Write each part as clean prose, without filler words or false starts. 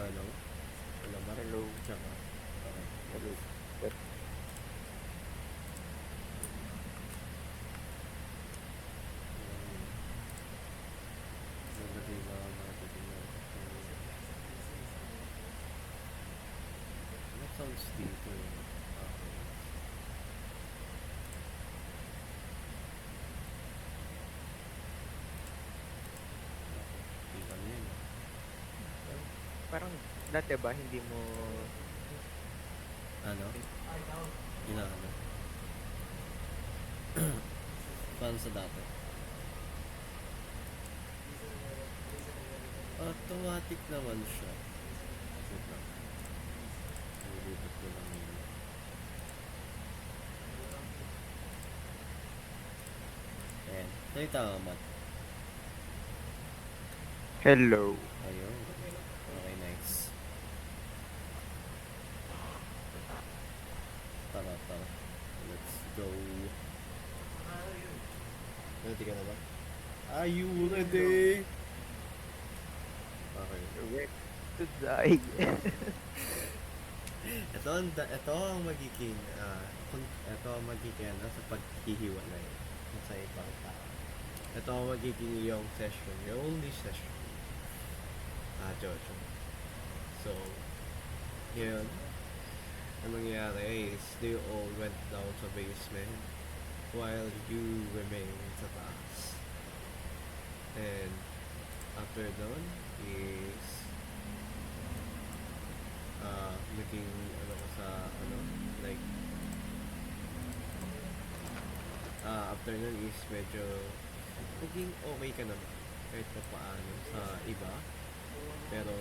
ano? Calamari. Hello. Tsaka. Okay. Hello. Nagdating na marketing na. What sounds dito? Okay. Di kami yun. Parang dati ba hindi mo Ano? Inaano? Paano sa dati? Automatic naman siya. Wait lang. Nililipat ko lang yun. Ayan. Salita ka, Matt. hello? Ayun. Okay, nice. Tara. Let's go. Ready ka na ba? Are you ready? Okay. Wait to die. Ito ang magiging sa paghihiwalay sa ibang tao. Ito ang magiging yung session, your only session. Jojo. So, yun. Ang nangyari is they all went down sa basement while you remain sa taas. And after doon is naging like after nun is medyo naging okay ka naman kahit pa paano sa iba, pero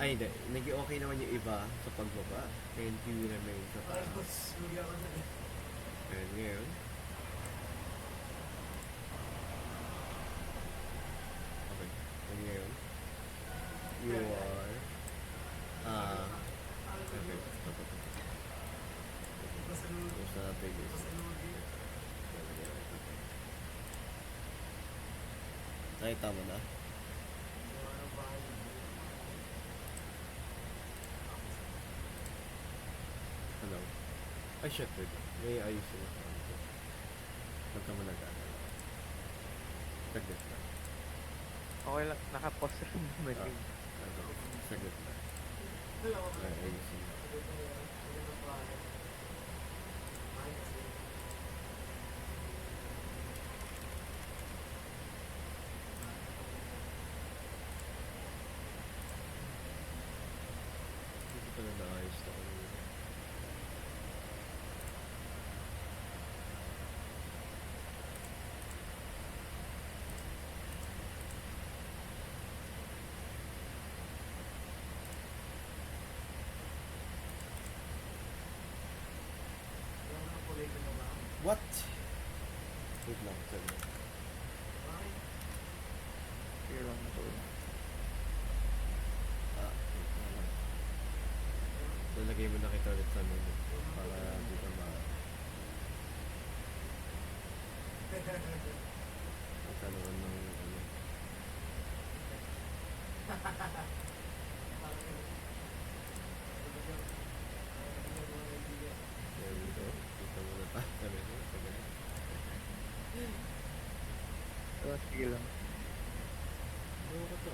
hindi, naging okay naman yung iba sa pagbaba and you remain sa taas. And ngayon okay, and ngayon you are okay, tapos na natin this. Nakita mo na? Hello? Ay, shit, wait. May ayusin ako. Huwag ka mo nag-alala. Saglit lang. Okay lang, naka-pause rin naman yun. Saglit lang. Ay, ayusin lang. Hindi ko na naayos na kanina. What? Wait lang, saglit. Sige lang to. Wait lang. Lalagay mo na kita ulit sa menu para di ka magkaroon ng there we go. Kita mo na tayo sa menu. Saglit. Sige lang. Ano ko to?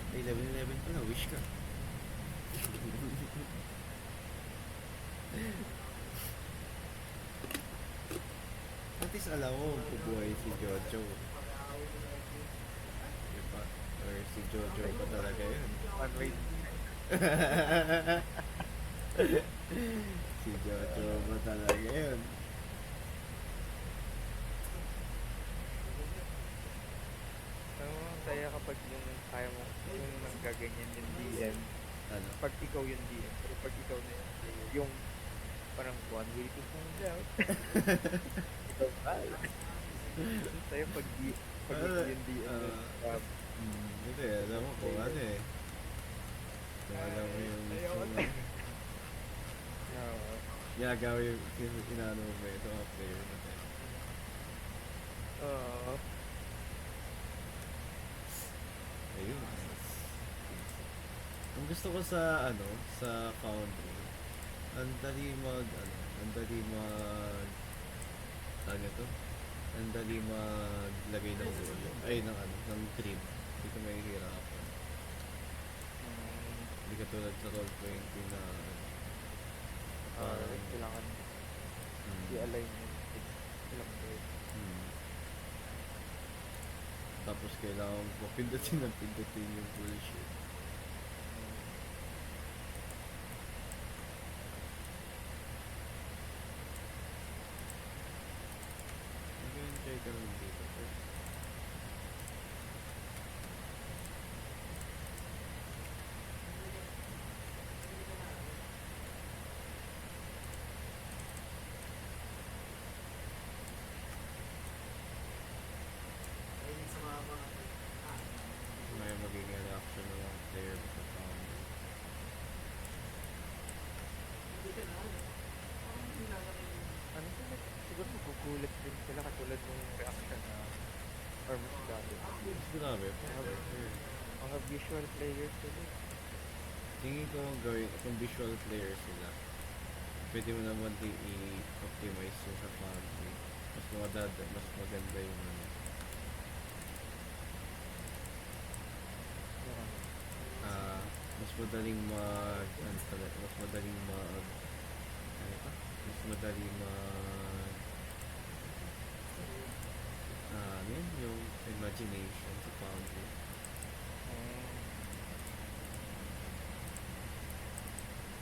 Ay, 11-11 pala, wish ka. At least alam mo, bubuhay si Jojo. Diba? Or si Jojo pa talaga yun. One way. Si Jojo ba talaga yun? Alam mo, ang saya kapag yung kaya mo, yung nanggaganyan yung DM. Ano? Pag ikaw yung DM, pero pag ikaw na yung player, yung parang one way to find out. Ikaw ba? Ang saya pag ikaw yung DM. Hindi, alam mo kung ano eh. Kung alam mo yung Ayaw mismo ko. na ginagawa yung inaano mo ba ito mga player na tayo. Oo. Ayun. Ang gusto ko sa ano, sa Foundry, ang dali tawag ito, ang dali maglagay ng ulo, ay ng ano, ng trim. Hindi ka mahihirapan. Hindi ka tulad sa Roll20 na parang, Kailangan i-align yung ilang word. tapos kailangan mo pindutin yung bullshit. Nag-enjoy ka naman dito. May magiging reaction ng mga player sa Foundry. Ano sila? Siguro magugulat din sila katulad ng reaction na or mas grabe. Mas grabe, Foundry. Mga visual players sila. Tingin ko gawin, kung visual player sila, pwede mo naman din i-optimize yung sa Foundry. Mas maganda yung ano. Mas madaling mas madaling ano pa? Mas madaling ano yun, yung imagination sa Foundry.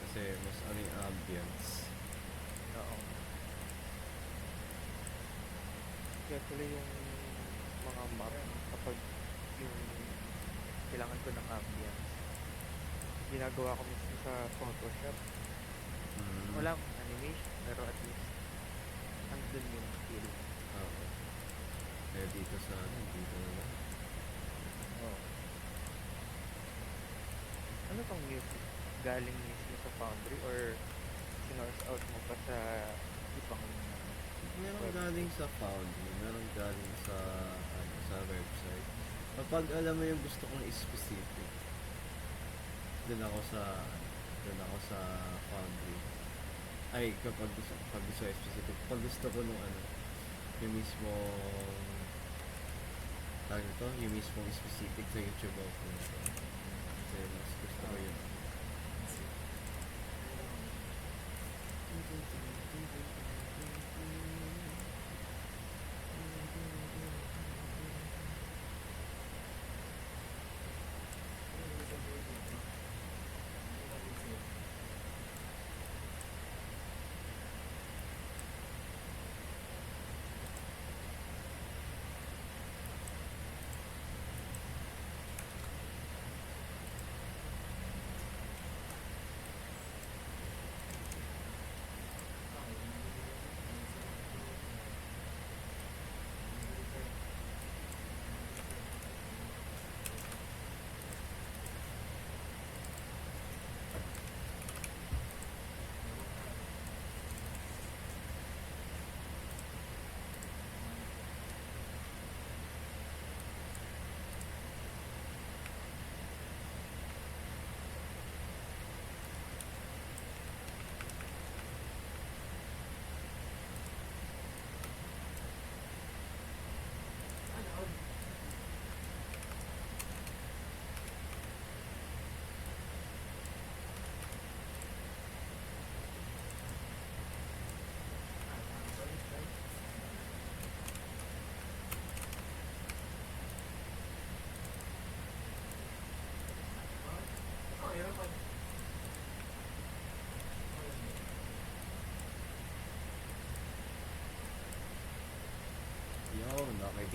Kasi mas ano yung ambience. Oo. Kaya tuloy yung mga map kapag yung kailangan ko ng ambience. Ginagawa ko mismo sa Photoshop. Wala akong animation, pero at least andun yung feel. Oo. Kaya dito na lang. Oo. Ano tong music? Galing mismo sa Foundry or sinurse out mo pa sa ibang Meron galing sa Foundry, meron galing sa website. Kapag alam mo yung gusto kong specific, doon ako sa Foundry. Ay, pag gusto specific, pag gusto ko nung ano, yung mismo yung mismong specific sa YouTube ako. Kasi mas gusto ko yun.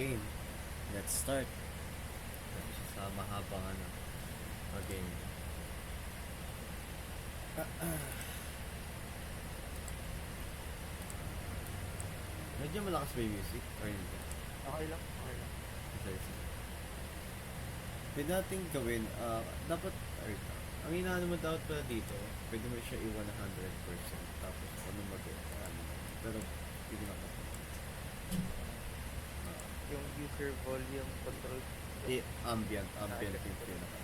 game. Let's start. Tapos sa mahabang ano, game. Medyo malakas ba yung music? Or hindi? Okay lang, okay lang. Sige. Pwede natin gawin, dapat, ang inaano mo dapat pala dito, pwede mo siya i-100%. Tapos ano pero hindi na Yung user volume control. ambient yung pinaka.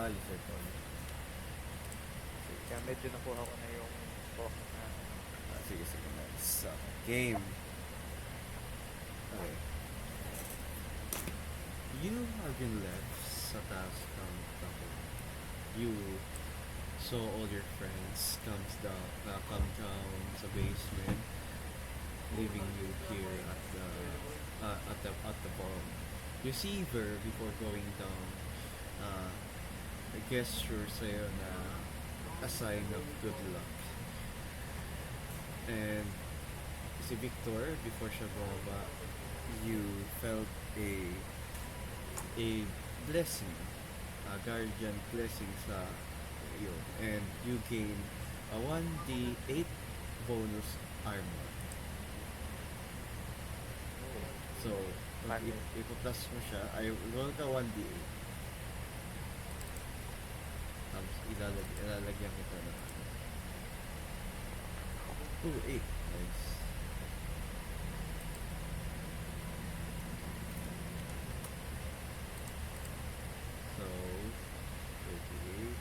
User volume. Kaya medyo nakuha ko na yung focus na. Sige, nice. Game. Okay. You have been left sa taas ng tapos. You saw all your friends come down sa basement, leaving you here at the bottom. You see Ver before going down, a gesture sa'yo na a sign of good luck. And si Victor, before siya bumaba, you felt a blessing, a guardian blessing sa iyo, and you gain a 1d8 bonus armor. So, pag ipo-plus mo siya, ay roll ka 1d8. Tapos ilalagyan kita na 8. Nice. So, 38.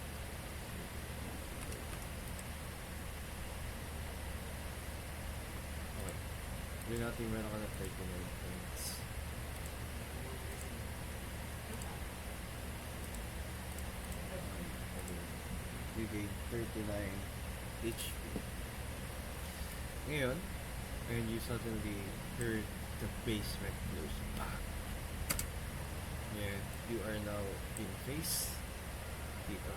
Okay. Hindi natin meron ka na 39 points. Okay. You gain 39 HP. Ngayon, and you suddenly heard the basement close. And you are now in face dito.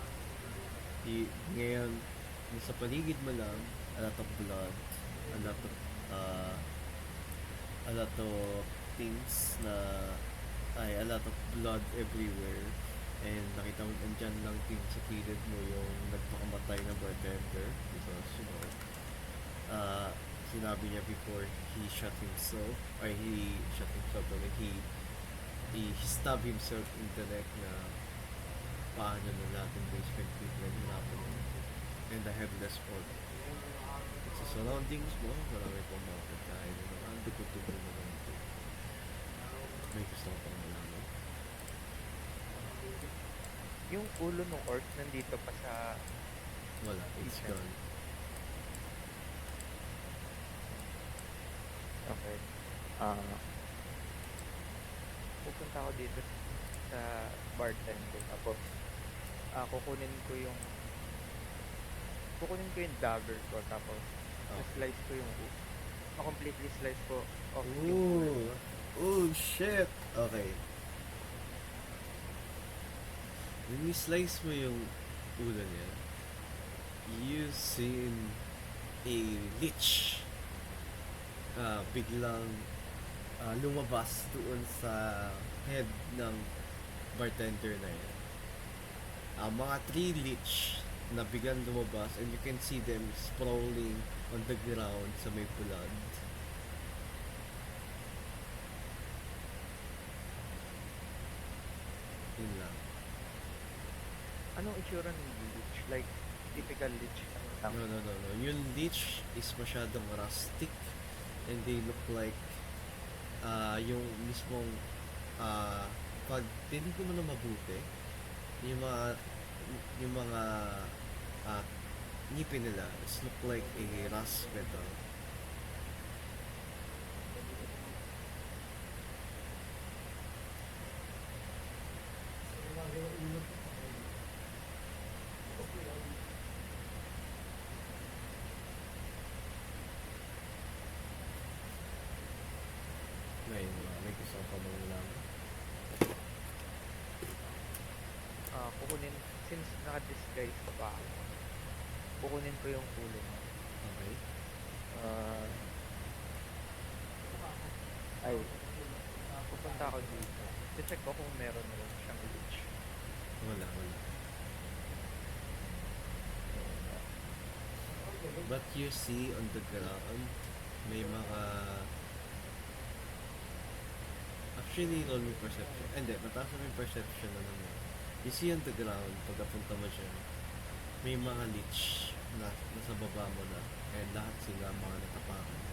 Ngayon, sa paligid mo lang, a lot of blood, a lot of things a lot of blood everywhere. And nakita mo nandyan lang din sa kilid mo yung nagpakamatay na bartender because, sinabi niya before he shot himself, he stabbed himself in the neck na paano na lahat ng basement people hirapan and the headless order. Sa surroundings mo, marami pang mga pagkain na naman, dugo-dugo na lang ito. May gusto ko pang malaman. Yung ulo ng orc nandito pa sa... Wala, it's gone. Okay. Pupunta ako dito sa bartender. Tapos, kukunin ko yung dagger ko. Tapos, slice ko yung completely slice ko off yung... Oh, shit! Okay. When you slice mo yung ulo niya, you seen a lich biglang lumabas doon sa head ng bartender na yan. Mga 3 lich na biglang lumabas and you can see them sprawling on the ground sa may blood. Yun lang. Anong itsura ng lich? Like, typical lich? No. Yung lich is masyadong rustic and they look like yung mismong pag tinignan mo na mabuti yung mga ngipin nila look like a rust metal. May gusto ko pa malaman. Kukunin, since naka-disguise pa ako, kukunin ko yung ulo mo. Okay. pupunta ako dito, check ko kung meron rin siyang leech. Wala. But you see on the ground, may mga... Actually, roll me perception. Hindi, mataas na yung perception na naman. You see on the ground, pagkapunta mo dyan, may mga leech na nasa baba mo na. And lahat sila mga natapakan.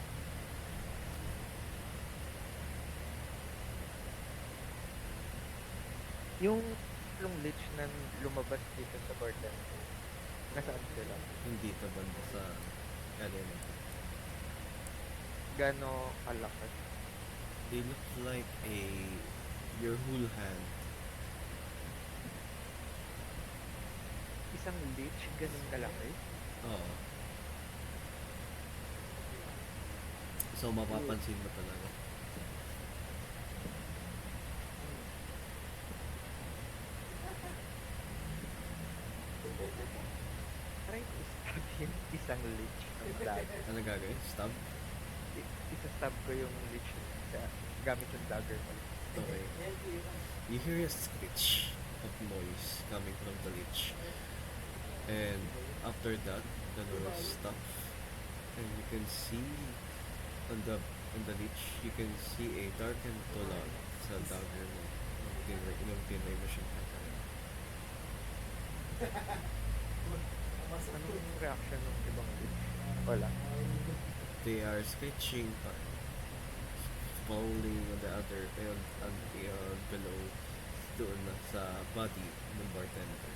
Yung leech na lumabas dito sa bartender, nasaan sila? Hindi ka banda sa arena. Gano kalaki? They look like your whole hand. Isang leech, ganun kalaki? Oo. So, mapapansin mo talaga. Try to stab yung isang leech ng dagger. Ano gagawin? Stab? Isa-stab ko yung leech sa gamit yung dagger ko. Okay. You hear a screech of noise coming from the leech. And after that, the noise stops. And you can see on the leech, you can see a darkened color sa dagger mo. Yung tinry mo siyang kakain. Anong reaction ng ibang leech? Wala. They are scratching, falling on the other, below, doon na sa body ng bartender.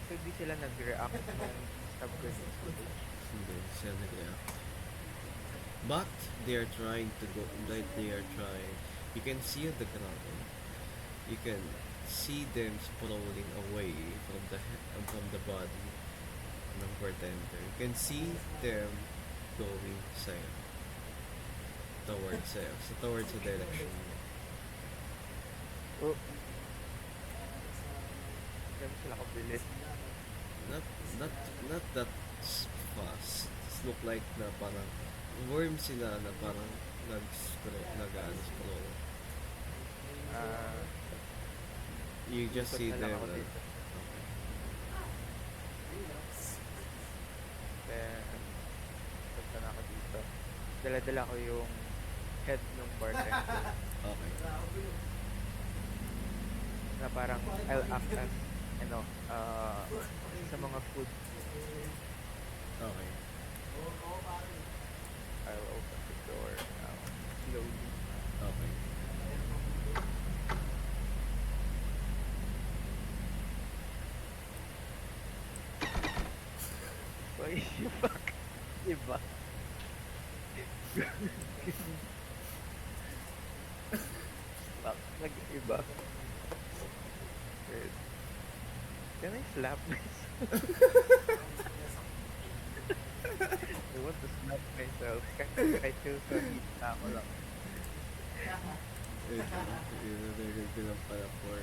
So, di sila nag-react nung stab ko yung isang leech. Hindi sila nag-react. But they are trying to go, like they are trying. You can see on the ground. You can see them sprawling away from the body ng bartender. You can see them going sa'yo. Towards sa'yo. So towards the direction mo. Oh. Ganun sila kabilis. Not that fast. It look like na parang worm sila na parang nag-scroll. You just Ikot see na lang them. ako dito. Then, punta na ako dito. Dala-dala ko yung head ng bartender Okay. na parang I'll act as sa mga food. Okay. I'll open the door now slowly. Okay. Why fuck? Iba. Fuck, nag-iba. Wait. Can I slap myself? I want to slap myself. I feel so heat na ako lang. Ilalagay ko lang pala for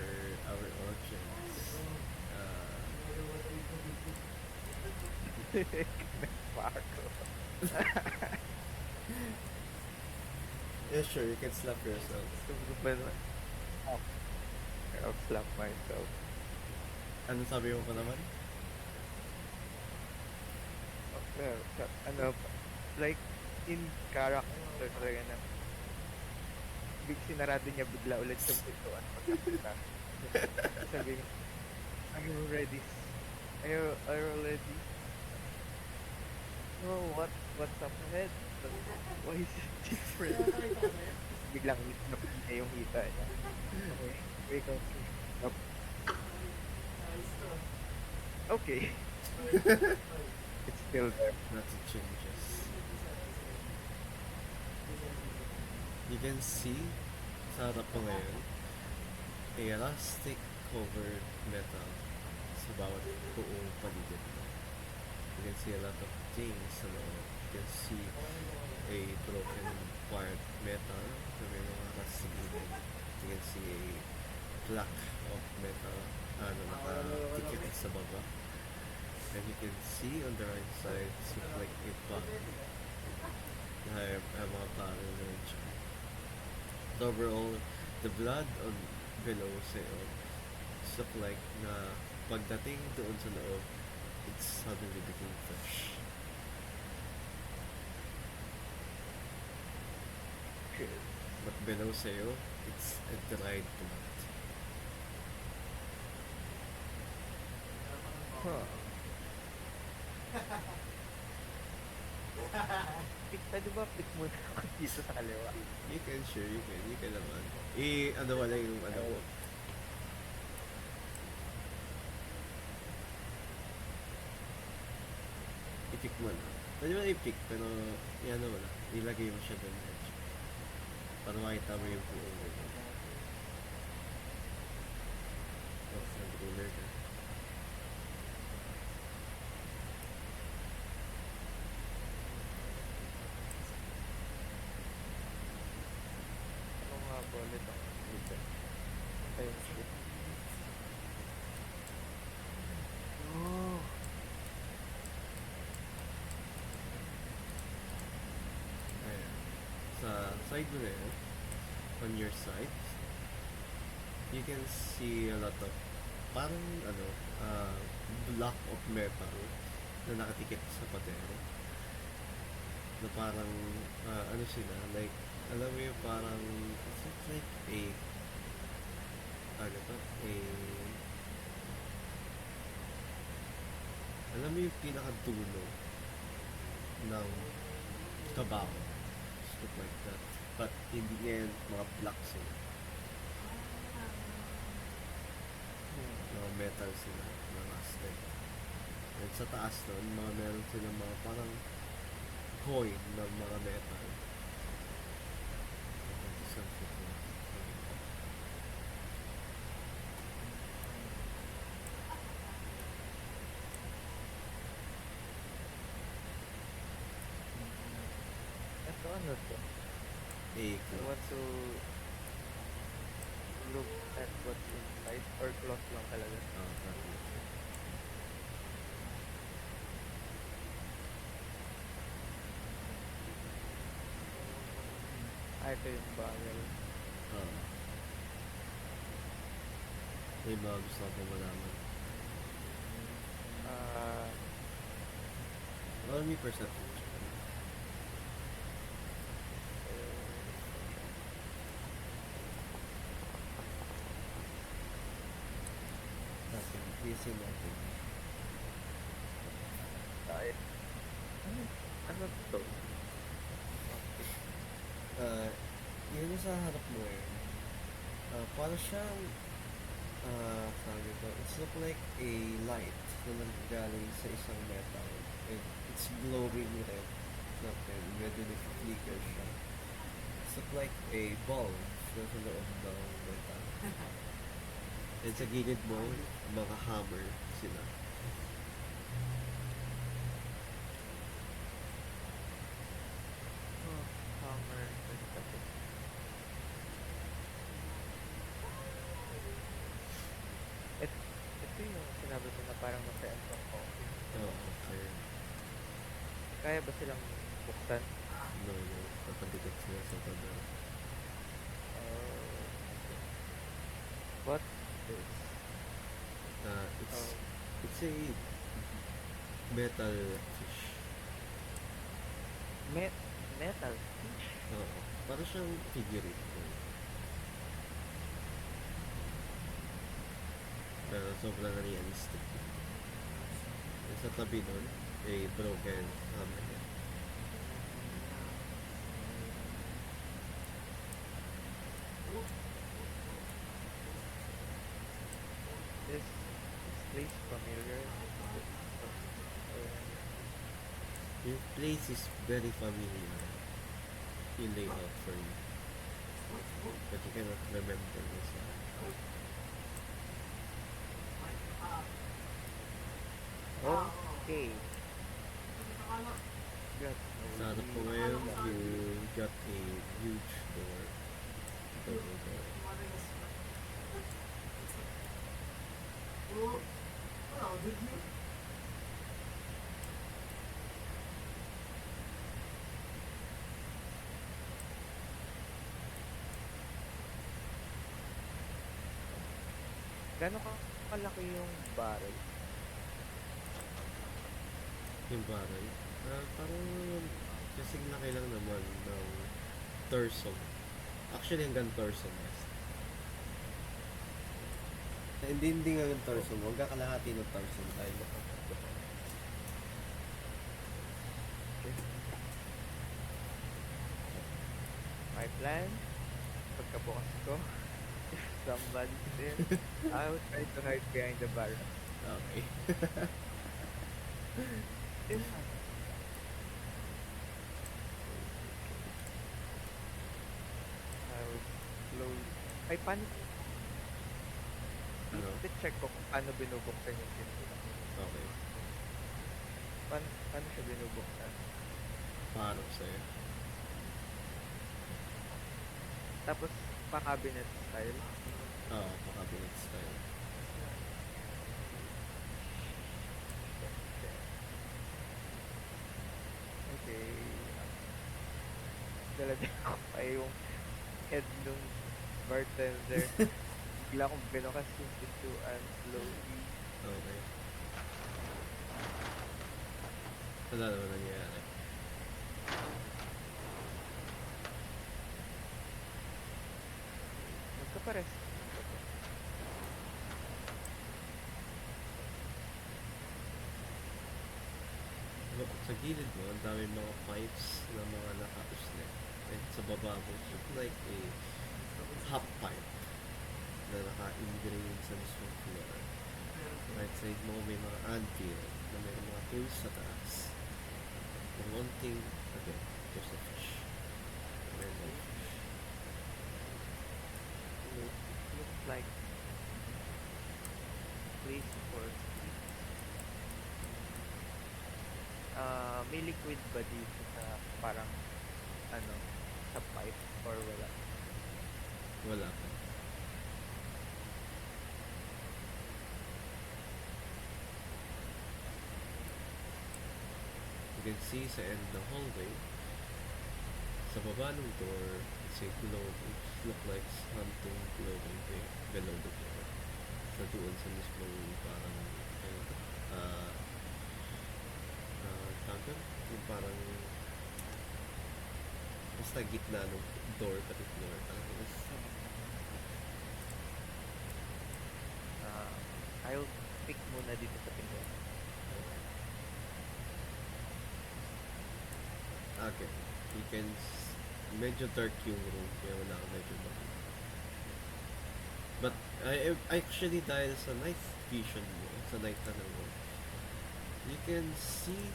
our audience. Nagpako. Yeah, sure, you can slap yourself. I'll slap myself. Ano sabi mo pa naman? Like, in character talaga na sinarado niya bigla ulit yung pintuan pagkapunta. Sabi niya, are you ready? Are you ready? No, what's up ahead? Why is it different? Biglang napin niya yung hita niya. Okay, wake up. Up. Okay. It's still there. Nothing changes. You can see sa harap mo ngayon a rustic covered metal sa bawat buong paligid mo. You can see a lot of things sa loob. You can see a broken part metal na may mga rust sa gilid. You can see a plaque of metal na nakatikit sa baba. And you can see on the right side, it's look like a pond. Ay mga parang siya. So overall, the blood on below sa'yo, it's look like na pagdating doon sa loob, it's suddenly became fresh. But below sa'yo, it's a dried plant. Huh. Pwede ba pick muna ako dito sa kaliwa? You can, sure, you can naman. Ano wala yung ano mo. I-pick mo na. Pwede mo na i-pick, pero yan wala. Ilagay mo siya doon. Para makita mo yung buong ito. Oh, nag-ruler ka. Ano nga ba ulit ako dito? Ayun siya. Oh! Ayan. Sa side mo na yun, on your side, you can see a lot of parang block of metal na nakatikip sa patero. Na parang, ano sila, like, alam mo yung parang, it's like alam mo yung pinakadulo ng tabako. Stuff like that. But hindi ngayon mga blocks sila. Mga metal sila, mga stem. And sa taas nun, meron silang mga parang coin ng mga metal. Ito ano to? I want to look at what's inside or cloth lang talaga. Ito yung bagay. May mga gusto ko malaman. Roll me perception. Natin, natin. Ano to? Yun yung sa harap mo eh. Para siyang, sabi ko, it's look like a light na nanggaling sa isang metal. And it's glowing red. Nothing, medyo nag-flicker siya. It's look like a bulb na sa loob ng metal. And sa gilid mo, mga hammer sila. Hammer. Ito yung sinabi mo na parang nasa end ng coffee. Okay. Kaya ba silang buksan? No, papabigat sila sa tabi. What is? It's a metal fish. Metal fish? Oo. Para siyang figurine. Pero sobrang realistic. And sa tabi nun, a broken hammerhead. This place familiar? Your place is very familiar in layout for you. But you cannot remember this. Okay. Sa harap ko ngayon, you got a huge door. Double door. Gano'n kalaki yung barrel? Yung barrel. Parang kasing laki lang naman ng torso. Actually, hanggang torso mas. Hindi nga yung torso mo. Hanggang kalahati ng torso mo tayo makakapot. Okay. My plan, pagkabukas ko, if somebody's there, I will try to hide behind the barrel. Okay. Then, I will slowly... Ay, paano? Ano? I-check ko kung paano binubuksan yung pinto. Okay. Paano siya binubuksan? Parang sa'yo. Tapos, pa-cabinet style. Oo, pa-cabinet style. Okay. Dala-dala ko pa yung head nung bartender. Bigla kong binukas yung pintuan slowly. Okay. Wala naman nangyayari. Magkapares. Sa gilid mo, ang dami mga pipes na mga naka-uslet. And sa baba mo, look like a half pipe na naka-ingrain sa mismong floor. Right side mo, may mga anvil na may mga tools sa taas. And one thing, again, there's a fish. Very no fish. Looks like place for may liquid ba dito sa parang ano sa pipe or wala? Wala pa. You can see sa end ng hallway, sa baba ng door, it's a glowing, look like something glowing below the door. Sa doon sa mismong parang tawag yung parang basta gitna ng door pati floor. I'll pick muna dito sa pinto. Okay. You can medyo dark yung room kaya wala ka medyo makita. But actually dahil sa night vision mo, sa night tunnel mo, you can see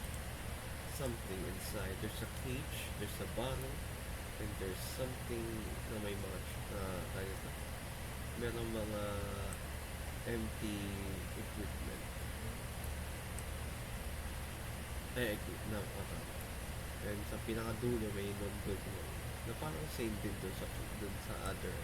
something inside. There's a cage, there's a bottle, and there's something na may mga merong mga empty equipment. And sa pinakadulo may non-good one na parang same din dun sa other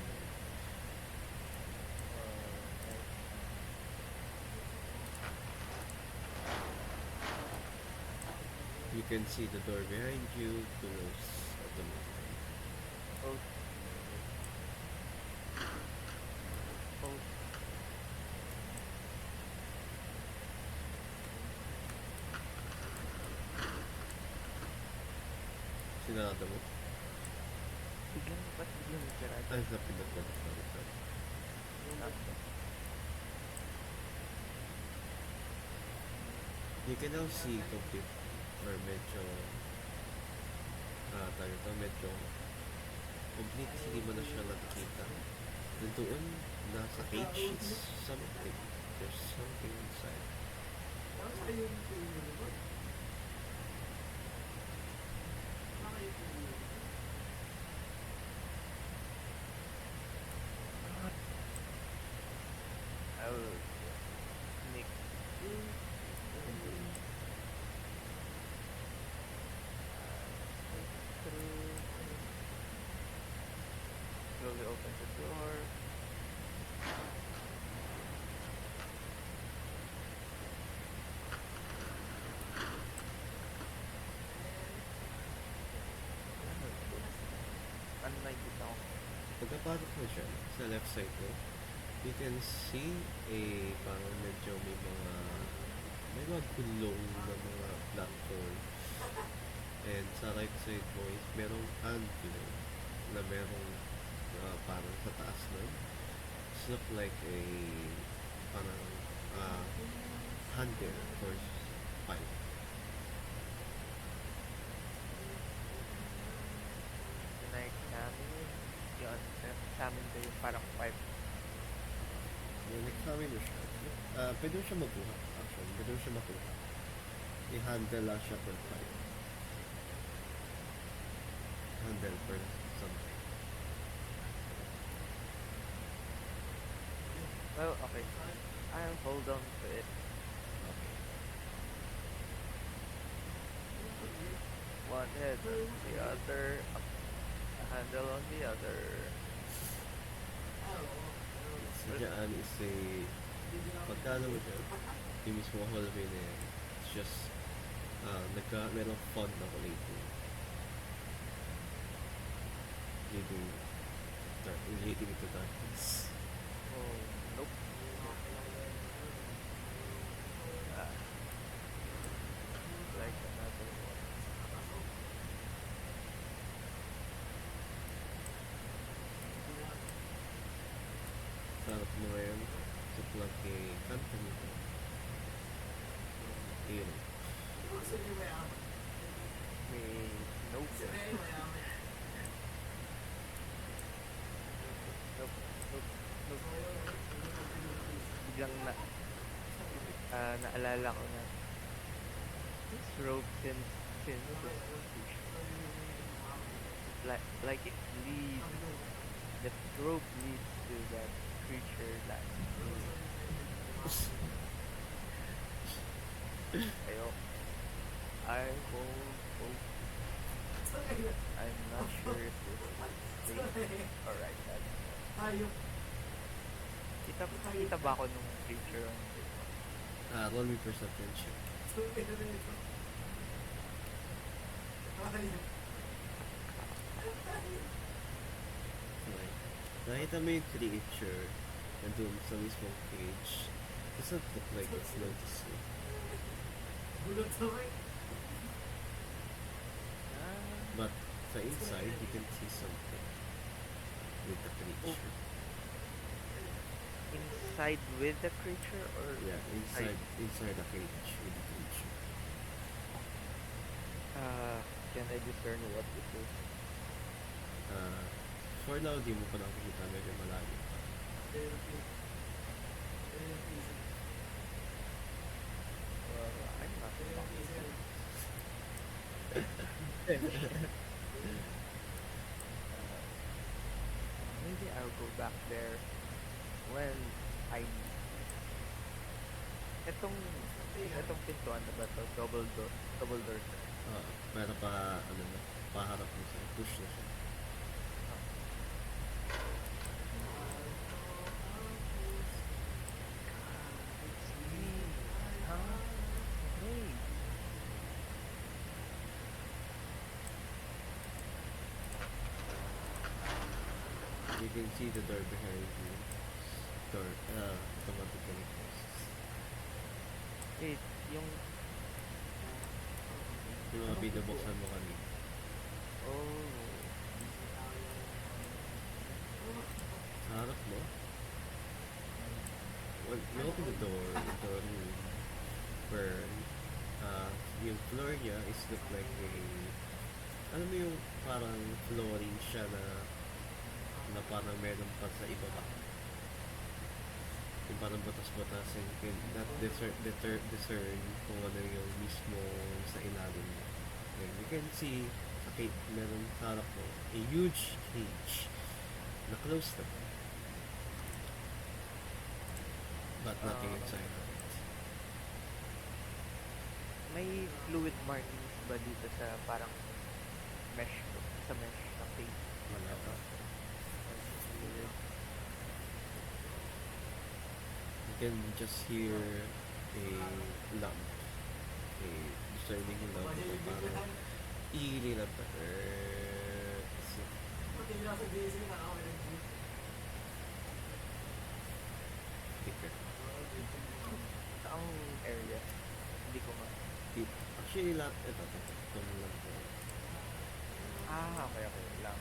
You can see the door behind you, close at the moment. Oh. Oh. Sinada mo? Ba't biglang sarado? Ay, sa pinagpapit. You can now see complete or medyo medyo complete hindi mo na siya nakikita. Doon, nasa cage is something. There's something inside. I'll make slowly open the door. Ano nakikita ko? Pagkapasok mo siya, sa left side mo, you can see parang medyo may mga gulong na mga platform. And sa right side mo is merong handle na merong parang sa taas nun. It's look like a parang handle for pipe. Na-examine yun. Na-examine ko yung parang pipe. Yung nag-examine mo siya. Pwede mo siya makuha. Actually, pwede mo siya makuha. I-handle lang siya per pipe. Handle per something. Well, okay. I'll hold on to it. Okay. One head on the other. A handle on the other. So dyan is pagkano mo dyan, yung mismo hallway na yan, it's just, merong fun ako lately. Leading into darkness. Oh, nope. Like another one. Sarap mo ngayon, sa plug kanta nito. Hero. May nope. Nope. Nope. Nope. Biglang naalala ko na this rope since like it leads the rope leads to that creature that I won't hope. I'm not sure if this is safe. Alright, that's kita ba ako nung creature on this one? Roll me perception check. Okay. Nakita mo yung creature nandun sa mismong cage. Doesn't look like it's noticing. But sa inside, you can see something with the creature. Inside with the creature or Yeah, inside the cage with the creature. can I discern what it is? For now, di mo pa nakikita, medyo malalim pa. I'm not confident. Maybe I'll go back there when I need. Etong pintuan na ba to? Double door. Pero paharap mo siya, push na siya. Hey. You can see the door behind you. Door, automatically closes. Wait, yung Yung mga binubuksan mo kanina. oh, Sa harap mo, when you open the door room, where yung floor niya is look like alam mo yung parang flooring siya na parang meron pa sa ibaba. Yung parang batas-batas and you can not discern kung ano yung mismo sa ilalim niya. And you can see meron sa harap mo a huge cage na close na pa. But nothing inside of it. may fluid markings ba dito sa parang mesh na face? Wala pa. You can just hear a lamp. A discerning lamp na parang iili na pa. Tika. Saang area? Hindi ko ma... Actually, lahat ito. Itong lang to. Okay, okay lang.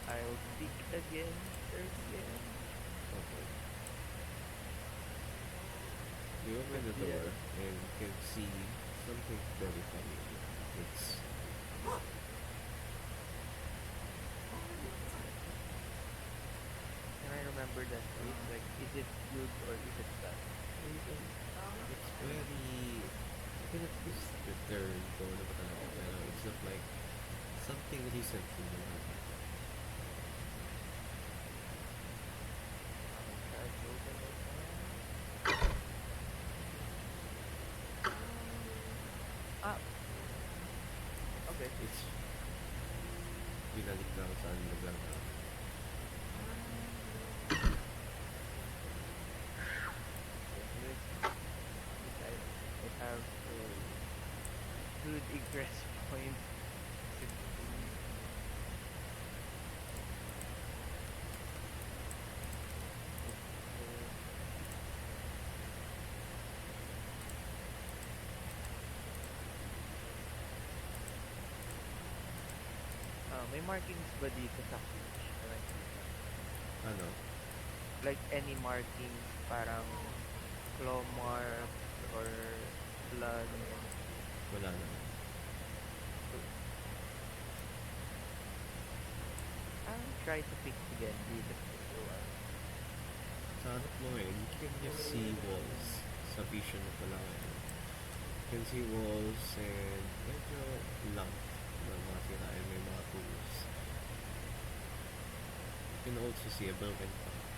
I'll speak again, again. Okay. You open the door and you can see something very familiar. It's Can I remember that place? Like, is it good or is it bad? it's very I cannot use the term kung ano ba talaga, pero it's not like something recently na happened. Try to open it. Okay. It's binalik lang saan lugar na. I have a good egress point. May markings ba dito sa beach? Ano? Like any markings, parang claw mark or blood. Wala naman. I'll try to pick again dito sa one. Sa hanap mo ngayon, you can just see walls. Sa vision mo pala ngayon. You can see walls and medyo lang na mga tirayan, may mga tools. You can also see a broken path.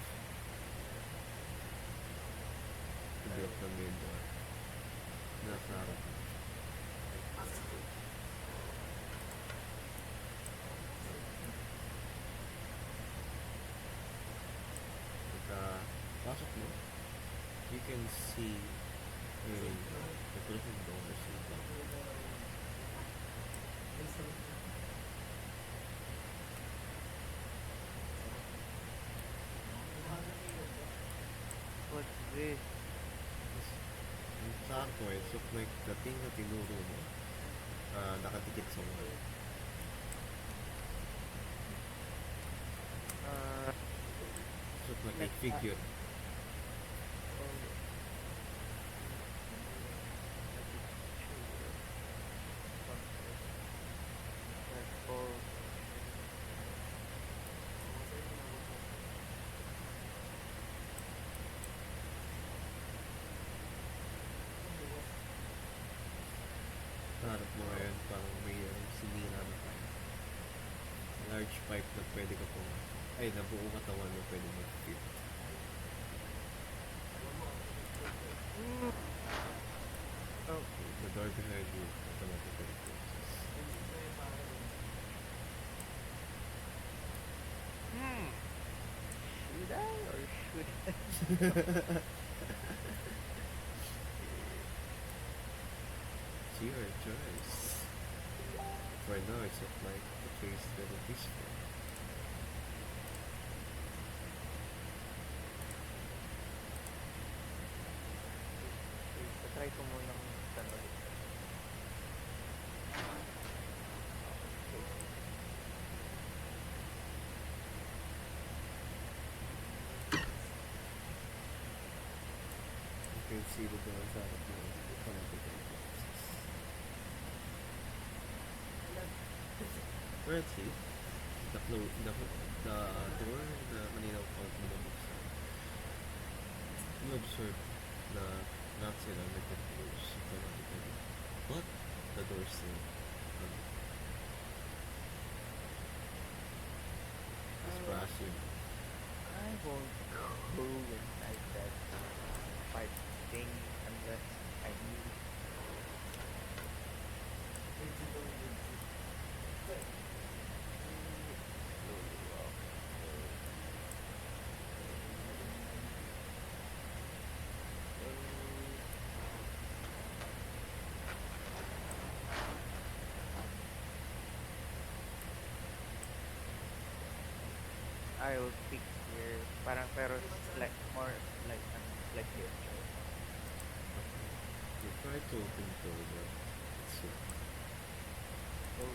To build the main door. Nasa harap mo. Pasok mo, you can see the broken doors in the What's this? yung sa harap mo, it looks like the thing na tinuro mo, nakadikit sa wall. It looks like a figure. Sa harap mo ngayon, parang may sinira na pipe. Large pipe na pwede ka pong, na buong katawan mo pwede mag-fit. Okay. The door behind you automatically closes. Should I or should I? It's your choice. For now, it's not like the place that it is for. Try ko munang tanong. You can see the doors out of the automatically closes. Currently, the door na kanina ko binubuksan, you observe na not sila nag-close automatically, but the door still is passive. I won't go inside that pipe thing unless I need. I'll pick here. Parang pero like more like slightly adjust. You try to open the door, but it's locked. Oh.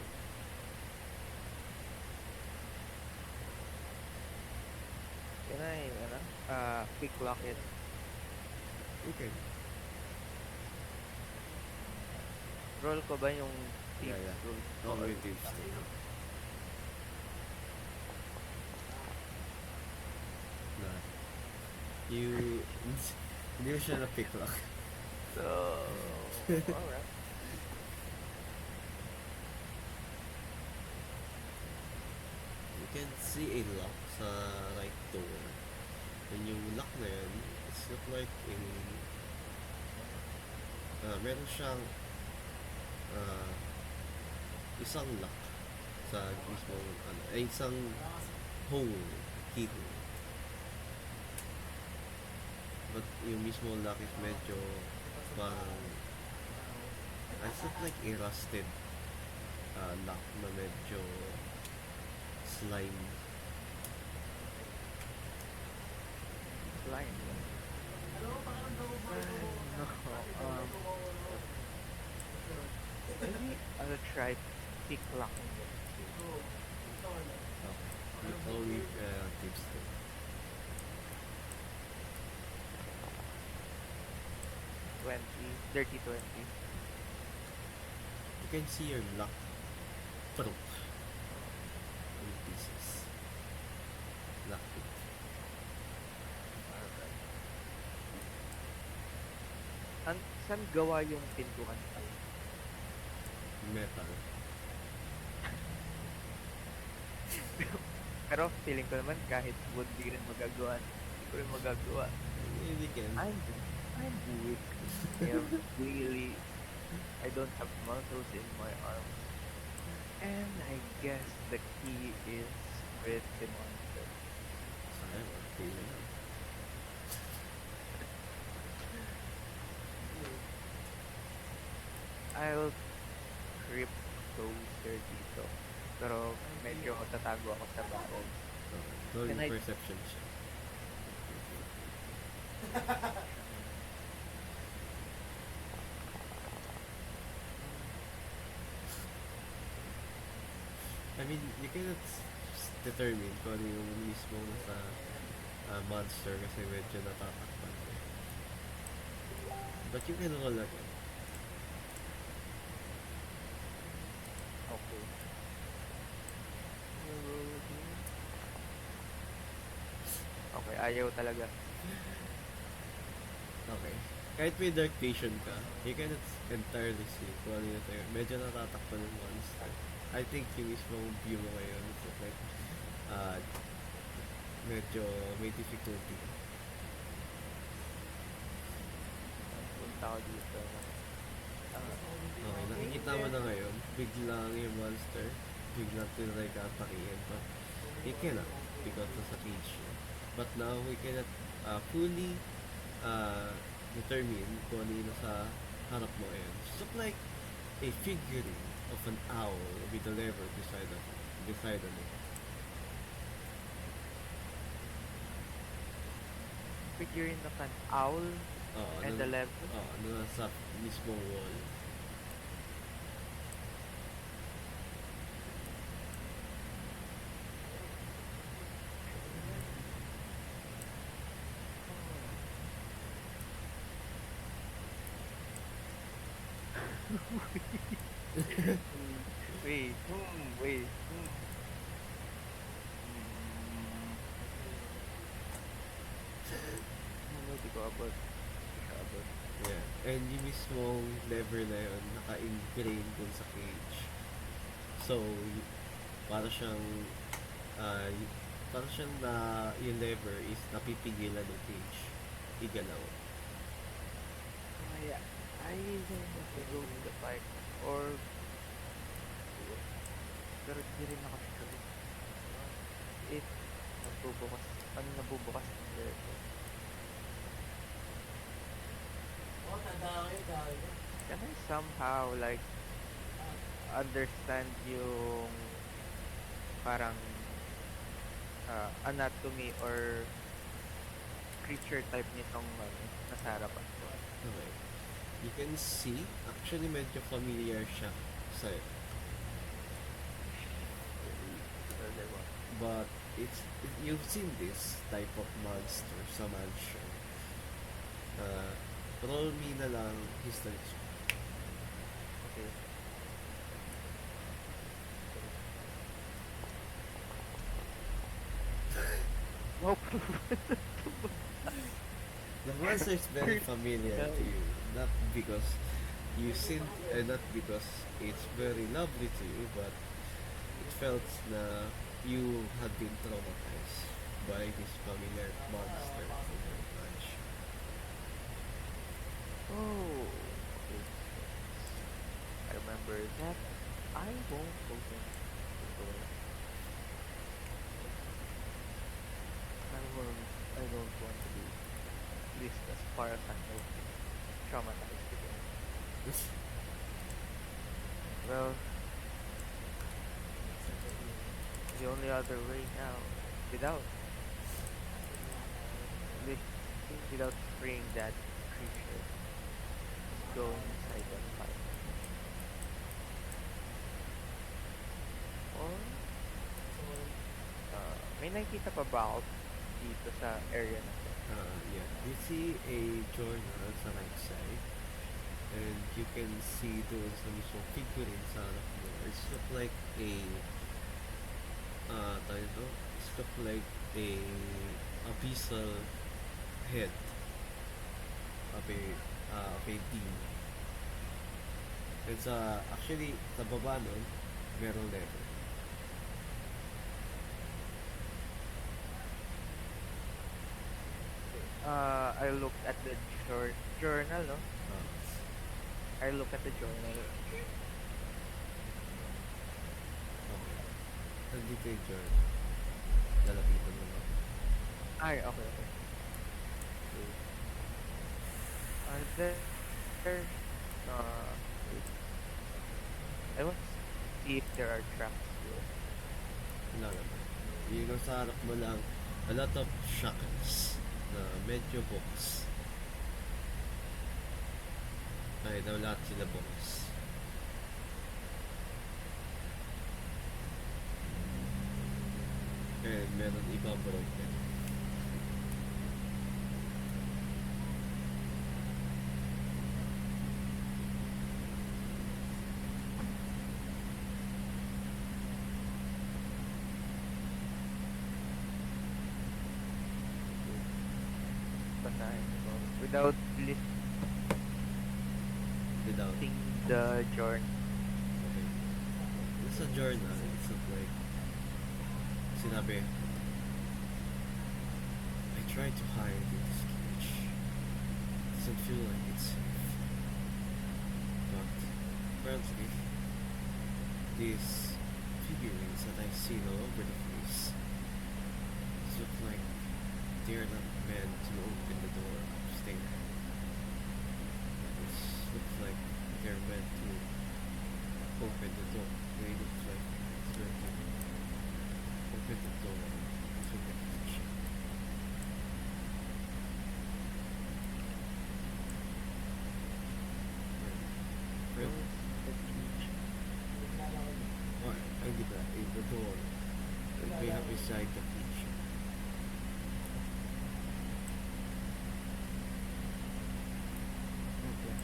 Can I, pick lock it? Okay. Roll ko ba yung Yeah, thieves yeah. roll? Oh, wait, it's still. Nah. You... Hindi mo siya na-pick lock. So, alright. You can see a lock sa right door. And yung lock na yun, it's look like a... meron siyang isang lock sa mismo isang hole, keyhole. But yung mismo lock is medyo parang it's look like a rusted lock na medyo slime. Line. No, maybe I'll try pick lock. You only tips there. Dirty 20. You can see your lock broke in pieces. Lock it. Alright. Saan gawa yung pintuan? Metal. Pero feeling ko naman kahit wood di rin magagawa. Hindi ko rin magagawa. Maybe can. I'm weak. I'm really, I don't have muscles in my arms. And I guess the key is with the monster. Sayang, okay na lang. I'll creep closer dito. Pero medyo tatago ako sa barrel. Roll Can I- perception check. I mean, you cannot determine kung ano yung mismo sa monster kasi medyo natatakpan. But you can roll again. Okay. Okay, ayaw talaga. Okay. Kahit may dark vision ka, you cannot entirely see kung ano yung tayo. Medyo natatakpan ng monster. I think yung mismong view mo ngayon is like, medyo may difficulty. Punta ko dito. Okay, nakikita mo na ngayon, biglang yung monster, biglang tinry ka atakihin, but he cannot because nasa cage siya. But now, we cannot fully determine kung ano yung nasa harap mo ngayon. It's look like a figurine of an owl with a lever beside of it. Figurine of an owl and the lever. Nasa mismong wall. Wait. Wait. Hindi ko abot. Yeah. And yung mismong lever na yun, naka-ingrain dun sa cage. So, para siyang, yung lever is napipigilan ng cage. Igalaw. Yeah. I don't know if I go with the bike or pero di rin ako sure if nabubukas ng level. Can I somehow like understand yung parang anatomy or creature type nitong nasa harapan ko. Okay. You can see, actually medyo familiar siya sa'yo. Diba? But you've seen this type of monster sa mansion. Roll me na lang history check. Okay. Nope. The monster is very familiar to you, not because not because it's very lovely to you, but it felt na you had been traumatized by this familiar monster in your mansion. Oh, okay. I remember that. I won't open the door. I don't want to be, at least as far as I know, traumatized again. Well, the only other way now, without, with- without freeing that creature, is going inside that fire. Or, may nakikita pa ba ako dito sa area na to? Yeah, you see a journal sa right side, and you can see doon sa mismong figurine sa harap mo. It's look like a tayo ito, it's look like a abyssal head of a demon. And actually, sa baba nun, merong letter. I looked at the journal, no? Uh, I look at the journal. okay. Nandito yung journal. Lalapitan mo na. Ay, okay, okay. Okay. Are there, wait. I want to see if there are traps here. Wala naman. Yung sa harap mo lang, a lot of shackles na medyo bukas. Ay, daw lahat sila bukas. And meron iba broken. Basahin ko. Without listing Without. the journal. Okay. It's a journal. It's not like sinabi, I tried to hide in this cage. It doesn't feel like it's safe. But apparently, these figurines that I've seen all over the place look like they're not meant to open the door upstairs. It looks like they're meant to open the door. They look like it's meant to open the door to the kitchen. Well, ay, di ba? In the door. We have beside the kitchen. Okay.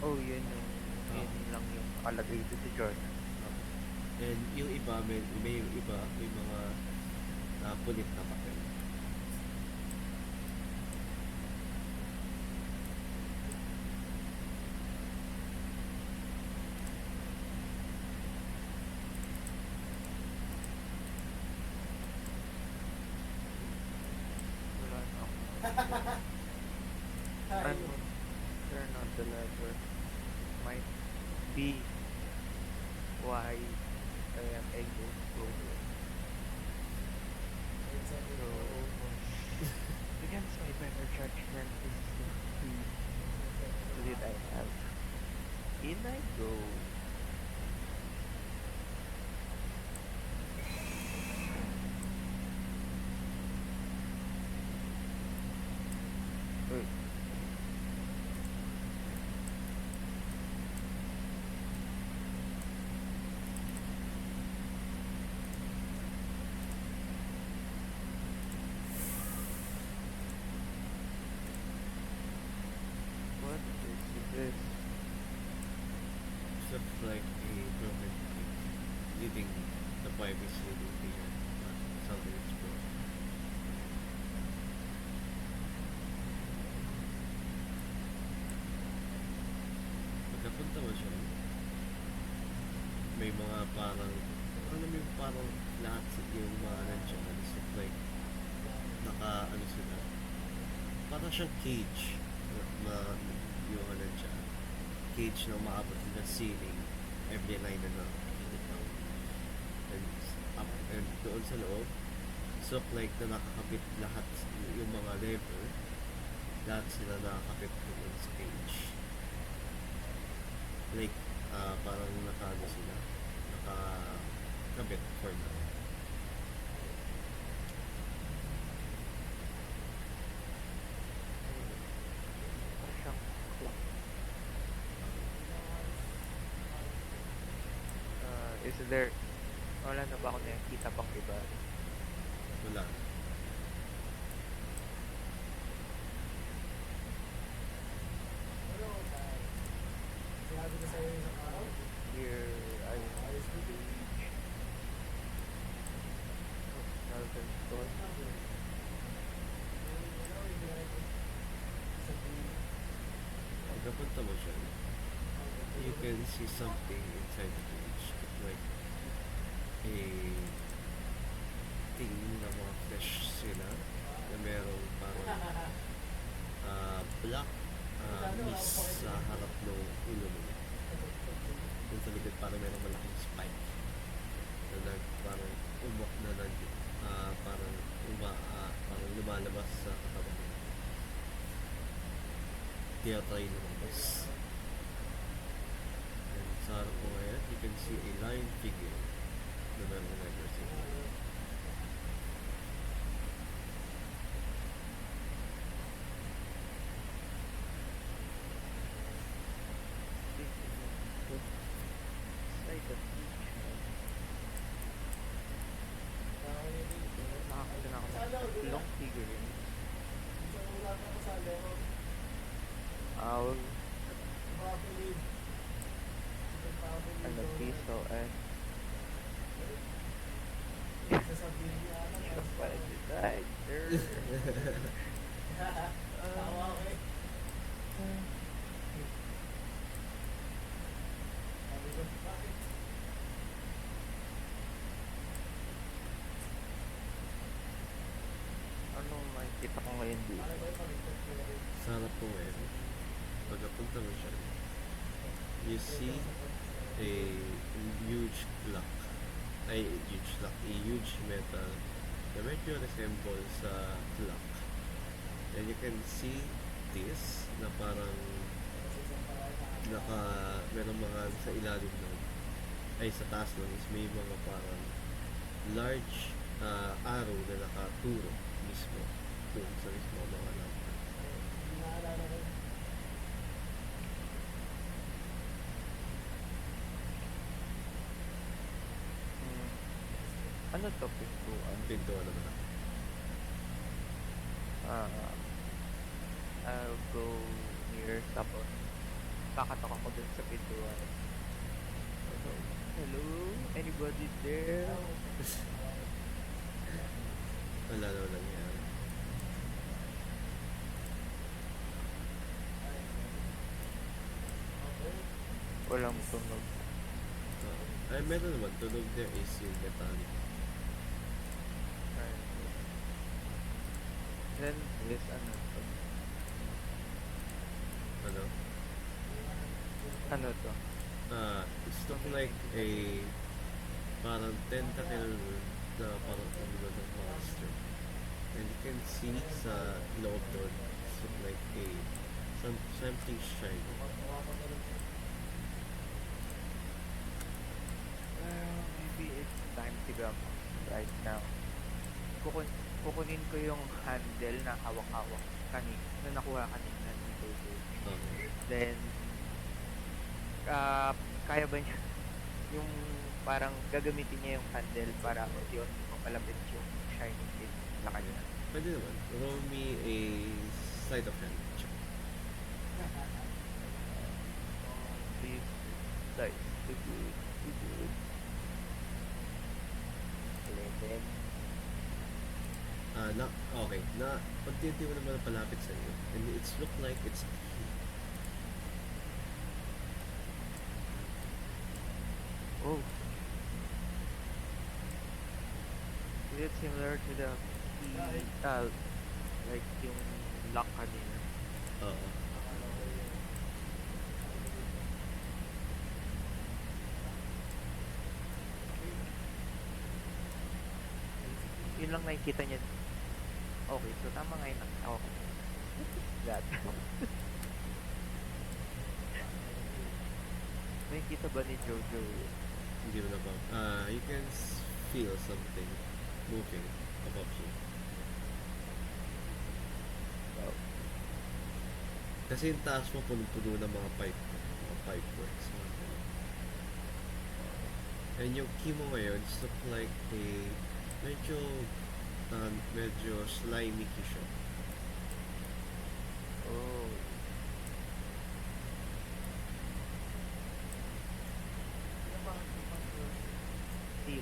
Oh, yun lang yung nakalagay dito sa journal. And yung iba, may mga pulit na papel. Wala na ako. I'm turn on the lever. Might be why I am able to go here. So, against my better judgment, this is the In I go. Uy. What is this? Stuff like a broken pipe. You think the pipe is leading to you, but something is broken. Pagkapunta mo siya, may mga parang, alam mo yung parang lahat yung mga nandiyan, stuff like, ano sila, parang siyang cage na yung ano dyan, cage na umaabot ng ceiling every line na nakikita mo. And up and doon sa loob, so like na nakakabit lahat yung mga lever, lahat sila nakakabit doon sa cage. Like, parang nakaano sila, nakakabit for now. Parang siyang clock. Is there... Wala na ba ako nakikita pang iba? Wala. Here, I Northern Store. Pagkapunta mo siya, you can see something inside the cage. It's like a thing na mga flesh sila na merong parang black mist sa harap ng ulo mo. Kung sa likod parang merong malaking spike na parang umok na parang parang lumalabas sa katawan mo. Kaya try lumabas. And sa harap mo ngayon, you can see a lion figure na merong letter symbol. It's like a beach. Nakakita na ako ng long figurine. Owl. And a piso and ano makikita ko ngayon dito? Sa harap mo ngayon, pagkapunta mo siya, you see a huge clock. A huge metal na medyo resemble sa clock. And you can see this na parang merong mga sa ilalim nun, ay sa taas nun is may mga parang large arrow na nakaturo mismo dun sa mismo mga lamp. Ano to, pintuan? Pintuan naman ako. I'll go near, tapos kakatok ako dun sa pintuan. Hello? Anybody there? Wala naman nangyari. Walang tunog. Ay, meron naman. Tunog there is yung metallic. Then, this ano to? Ano? Ano to? It's look like a parang tentacle na parang ulo ng monster. And you can see sa loob doon, it's look like a something shiny. time to go right now. Kukun kukunin ko yung handle na hawak-hawak na nakuha kanina ni Jojo. Okay. Then, ah, kaya ba niya yung parang gagamitin niya yung handle para unti-unti papalapit yung shining tip sa kanya. Pwede naman. Roll me a sleight of hand check. Please, dice. Too good. Too good. 11. Okay. Unti-unti mo naman palapit sa iyo. And it's look like it's Oh. Is it similar to the key, like yung lock kanina? Oo. Yun lang nakikita niya. Okay, so tama nga yun. Okay. That. Nakikita ba ni Jojo? Hindi mo na ba? You can feel something moving above you. Wow. Kasi yung taas mo puno-puno ng mga pipe works. Mga ganun. And yung key mo ngayon look like a medyo slimy key siya. Oh.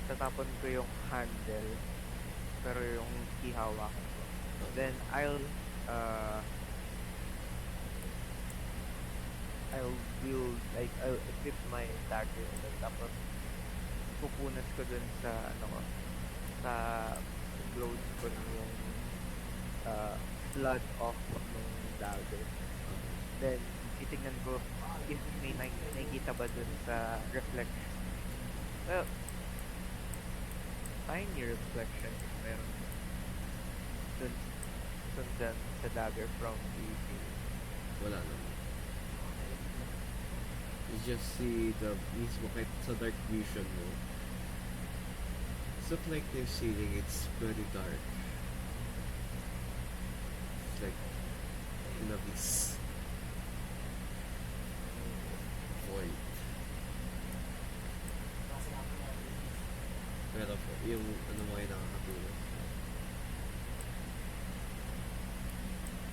Tatapon ko yung handle pero yung key hawak ko. Then I'll equip my dagger and then tapos pupunas ko dun sa sa clothes ko yung blood off ng dagger. Then titignan ko if may nakikita ba dun sa reflection. Well, tiny reflection meron dun sa dagger from the Wala naman. You just see the mismo kahit sa dark vision mo. It's look like the ceiling, it's very dark. It's like an abyss. Void. Pero po, yung ano mo ay nakakatulog.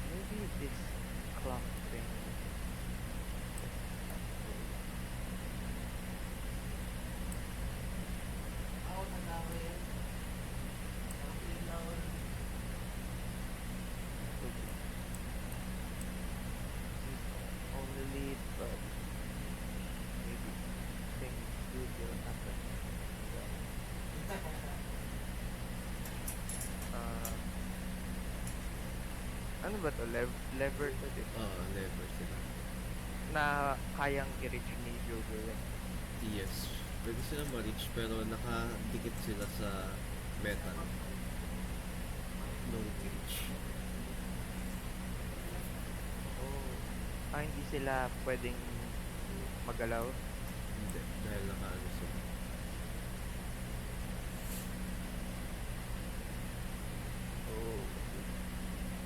maybe this clock thing. Only lead, but maybe things good will happen. Uh, ano ba to? Lever to this? Never sila. Na kayang i-reach ni Jojo yun. Yes. Pwede sila ma-reach pero nakadikit sila sa metal. No cage. Oh. Hindi sila pwedeng magalaw. Hindi. Dahil nakaano sila. Oh.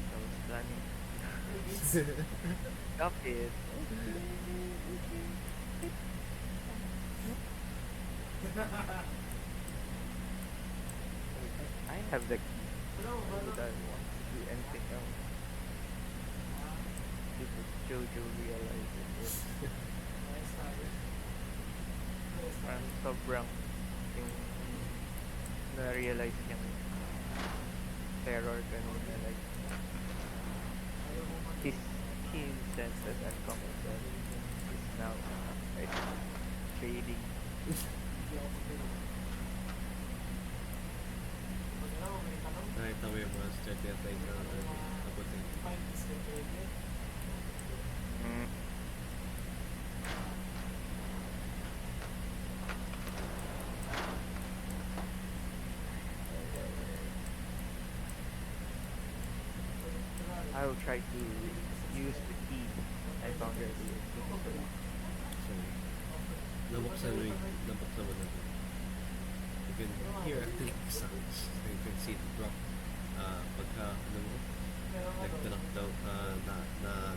I was planning. Stop it. I have the key. I don't want to do anything else. Because Jojo realizes it. Parang sobrang yung na-realize niyang terror kanina, like his keen senses and common sense is now like fading. Nakita mo yung monster tinatay na abutin. Mm. I will try to use the key I found earlier. So, nabuksan mo na. You can hear a click sounds. So you can see the drop. Pagka, ano mo, nagtalak daw,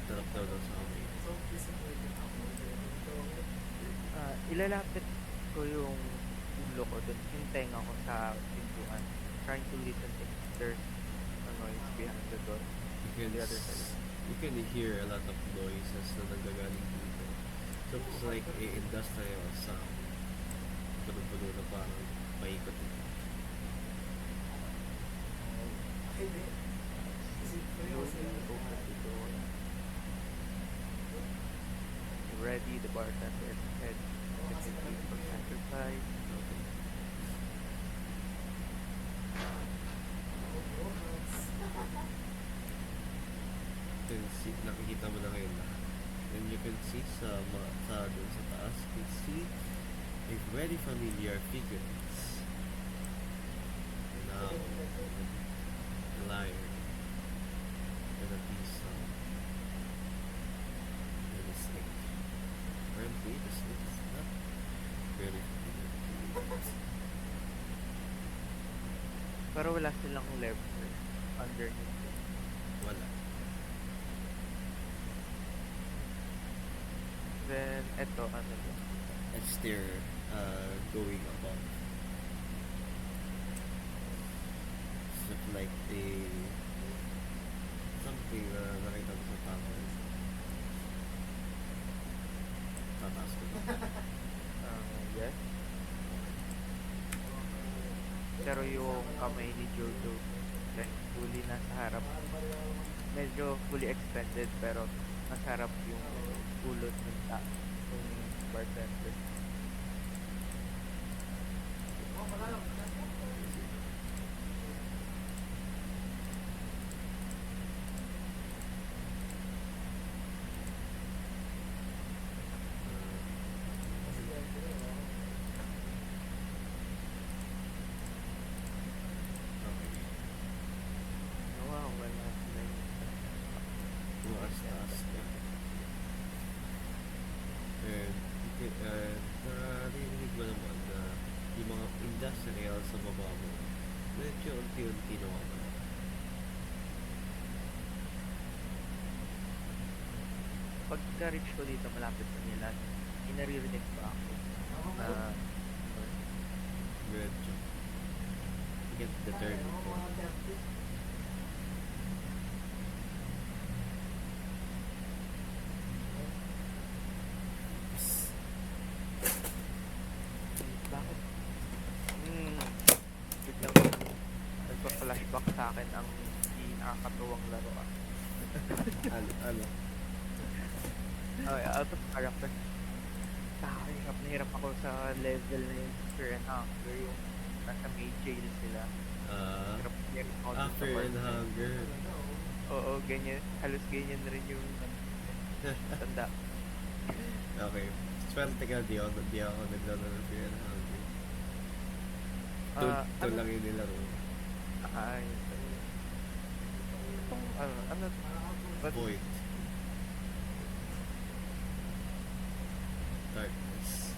talak daw sa amin. Ilalapit ko yung ulo ko dun, yung tenga ko sa pintuan. Trying to listen if there's a noise behind the door. You The other side. you can hear a lot of noises na nanggagaling dito. So it's like a industrial sound. Puno-puno na parang paikot ito. Slowly open the door. Ready, the bartender said, for sacrifice. Okay. You can see, nakikita mo na ngayon lahat. And you can see dun sa taas, you can see a very familiar figurines. Now, a lion, and a pizza, and a snake. Apparently, the snake is not very familiar. Pero wala silang lever underneath. Wala. Then, eto, ano yun? It's still going above. It's like something nakita ko sa tower. Tataas ko ba? Yes. Pero yung kamay ni Jojo, like, fully nasa harap. Medyo fully extended, pero nasa harap yung ulot ng yung bartender. Okay. Wow, wala sila yung Tumaas-taas ka. And narinig mo naman na yung mga industrial sa baba mo, medyo unti-unti nawawala. Pagka-reach ko dito malapit sa nila, inaririnig pa ako na Medyo. You get the turning point. bakit? Biglang nagpa-flashback sa akin ang hindi nakakatuwang laruan. Ano? Okay, out of character. Hirap na hirap ako sa level na yung Fear and Hunger, yung nasa may jail sila. Hirap na hirap ako dun sa Fear part and na yun. Hunger. Oo, ganyan. Halos ganyan rin yung tanda. Okay. Swerte ka, di ako naglaro ng Fear and Hunger. Ito lang yung nilaro. Yun. Itong, ba't Void. Darkness.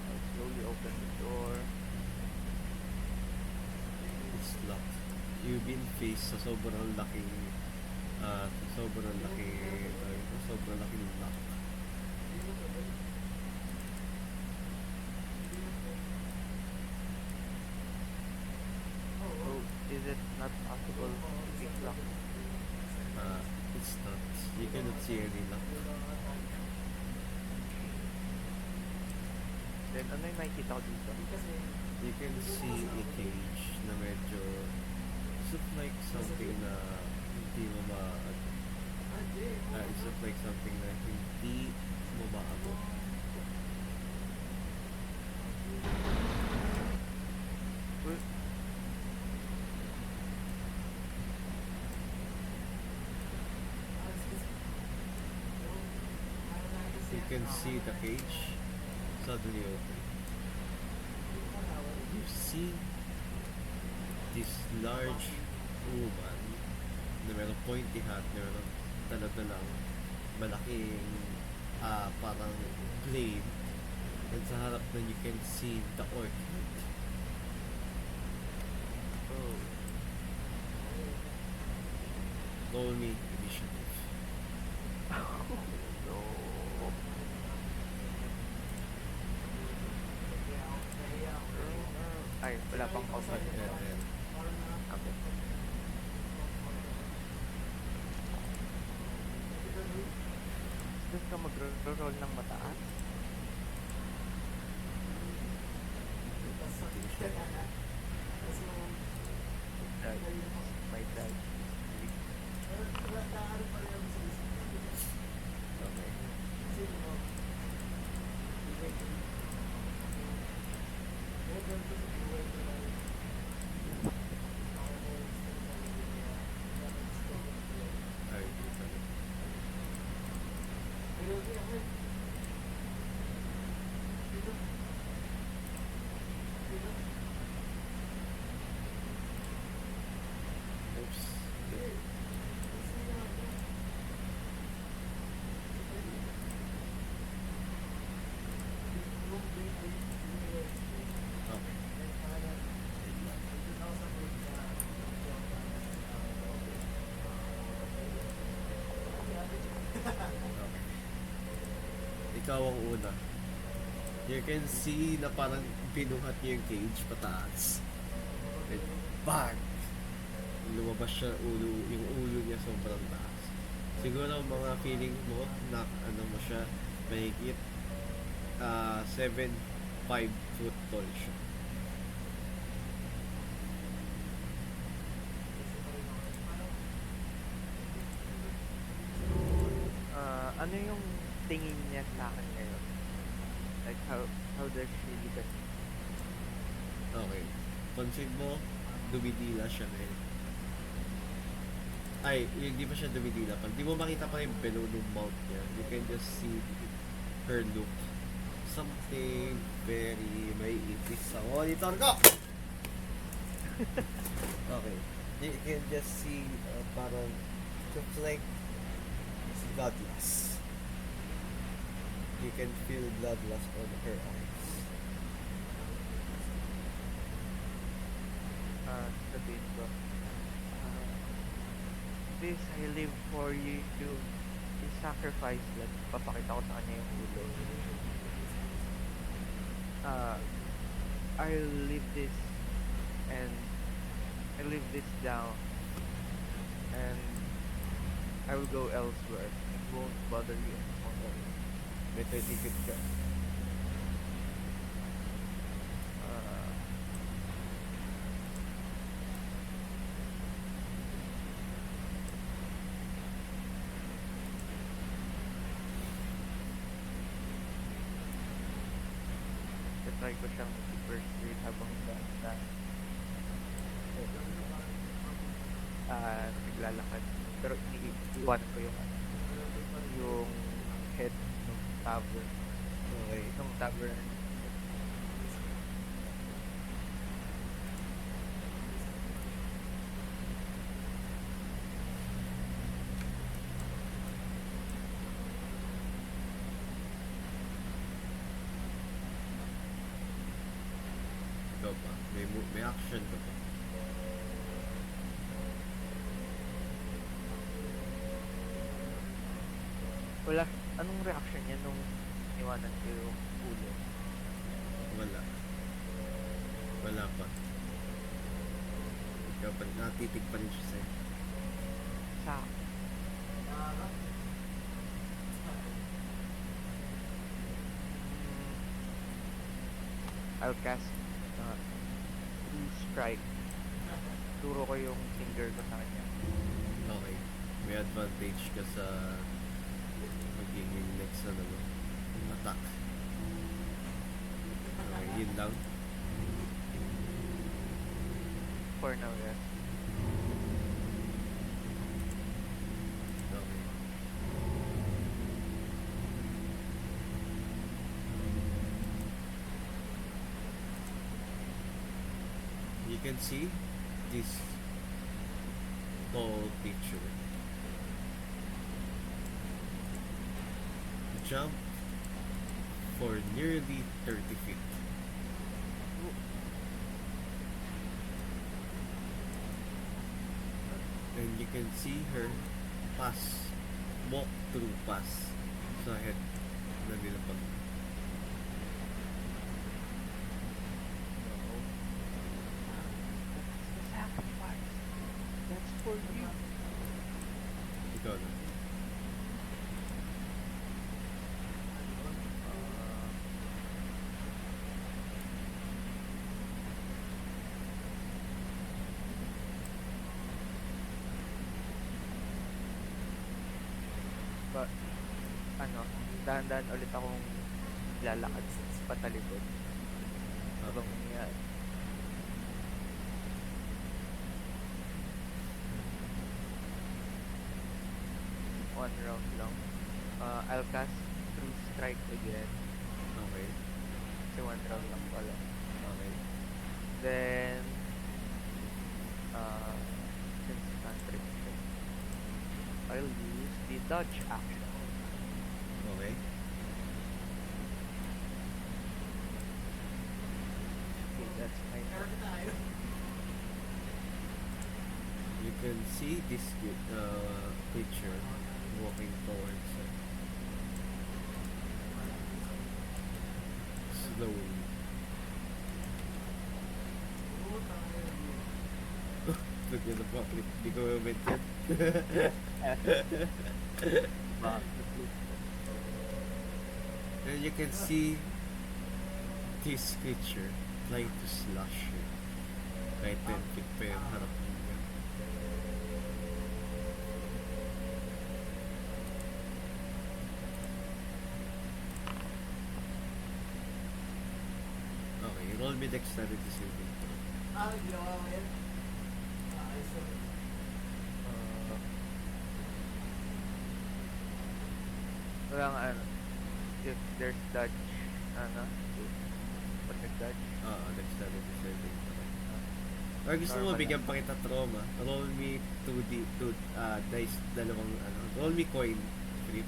I'll slowly open the door. It's locked. You've been faced sa sobrang laking sobrang laking lock. Oh, is it not possible to pick lock? It's not. You cannot see any lock. Then, ano yung makikita ko dito? You can see a cage na medyo it's not like something na hindi mo it's not like something na hindi mo maabot. Uy, can see the cage suddenly open. You see this large woman na merong pointy hat, na merong dala-dalang malaking parang blade, and sa harap na you can see the orchid. Oh. Roll me initiative. No. Ay, wala pang open. And Okay. Doon ka mag-roll ng mataas? My drive. okay. Ay, dito. Oops. Okay. Okay. Ikaw ang una. You can see na parang binuhat niya yung cage pataas. And bang! Lumabas siya yung ulo niya sobrang taas. Siguro mga feeling mo na ano mo siya mahigit 5 foot tall siya. Ano yung tingin niya sa akin ngayon? Like, how does she look at me? Okay. Pansin mo, dumidila siya ngayon. Ay, hindi pa siya dumidila. Pag di mo makita pa yung below ng mouth niya, you can just see her look. Something very may ipis sa monitor ko! Okay. You can just see parang looks like bloodlust. You can feel bloodlust on her eyes. Sabihin ko, this I live for you. You sacrifice, like, papakita ko sa kanya yung ulo. I'll leave this and I leave this down and I will go elsewhere. It won't bother you anymore. May ticket ka. Uh, try ko siyang i-persuade habang naglalakad. Pero iniiwanan ko yung head ng tavern. Okay. Ng tavern. Ikaw pa. May action ka pa. Wala. Anong reaction niya nung iwanan ko yung ulo? Wala. Wala pa. Ikaw pa. Natitig pa rin siya sa'yo. Sa I'll cast True Strike. Turo ko yung finger ko sa kanya. Okay. May advantage ka sa magiging next na naman. Attack. Okay, yun lang. For now, yes. Okay. can see this tall picture. Jump for nearly 30 feet. And you can see her walk through pass sa head na nilapag. The sacrifice. That's for you. Ikaw na. But, dahan-dahan ulit akong lalakad sa patalikod. Habang nangyayari. One round lang. I'll cast True Strike again. Okay. Kasi one round lang pala. Okay. Then, since cantrip siya, I'll use the dodge action. Okay. Okay, that's my turn. You can see this creature walking towards her. Slowly. Look at the bucket. Di ko mabit yan. And you can see this creature trying to slash her. Kahit 10 feet pa yung harap niya. Okay, roll me dexterity saving throw. Walang if there's dodge, pag nag-dodge, Dexterity saving throw. Or gusto mo Normal bigyan pa kita trauma, roll me 2 dice, dalawang roll me coin. Flip.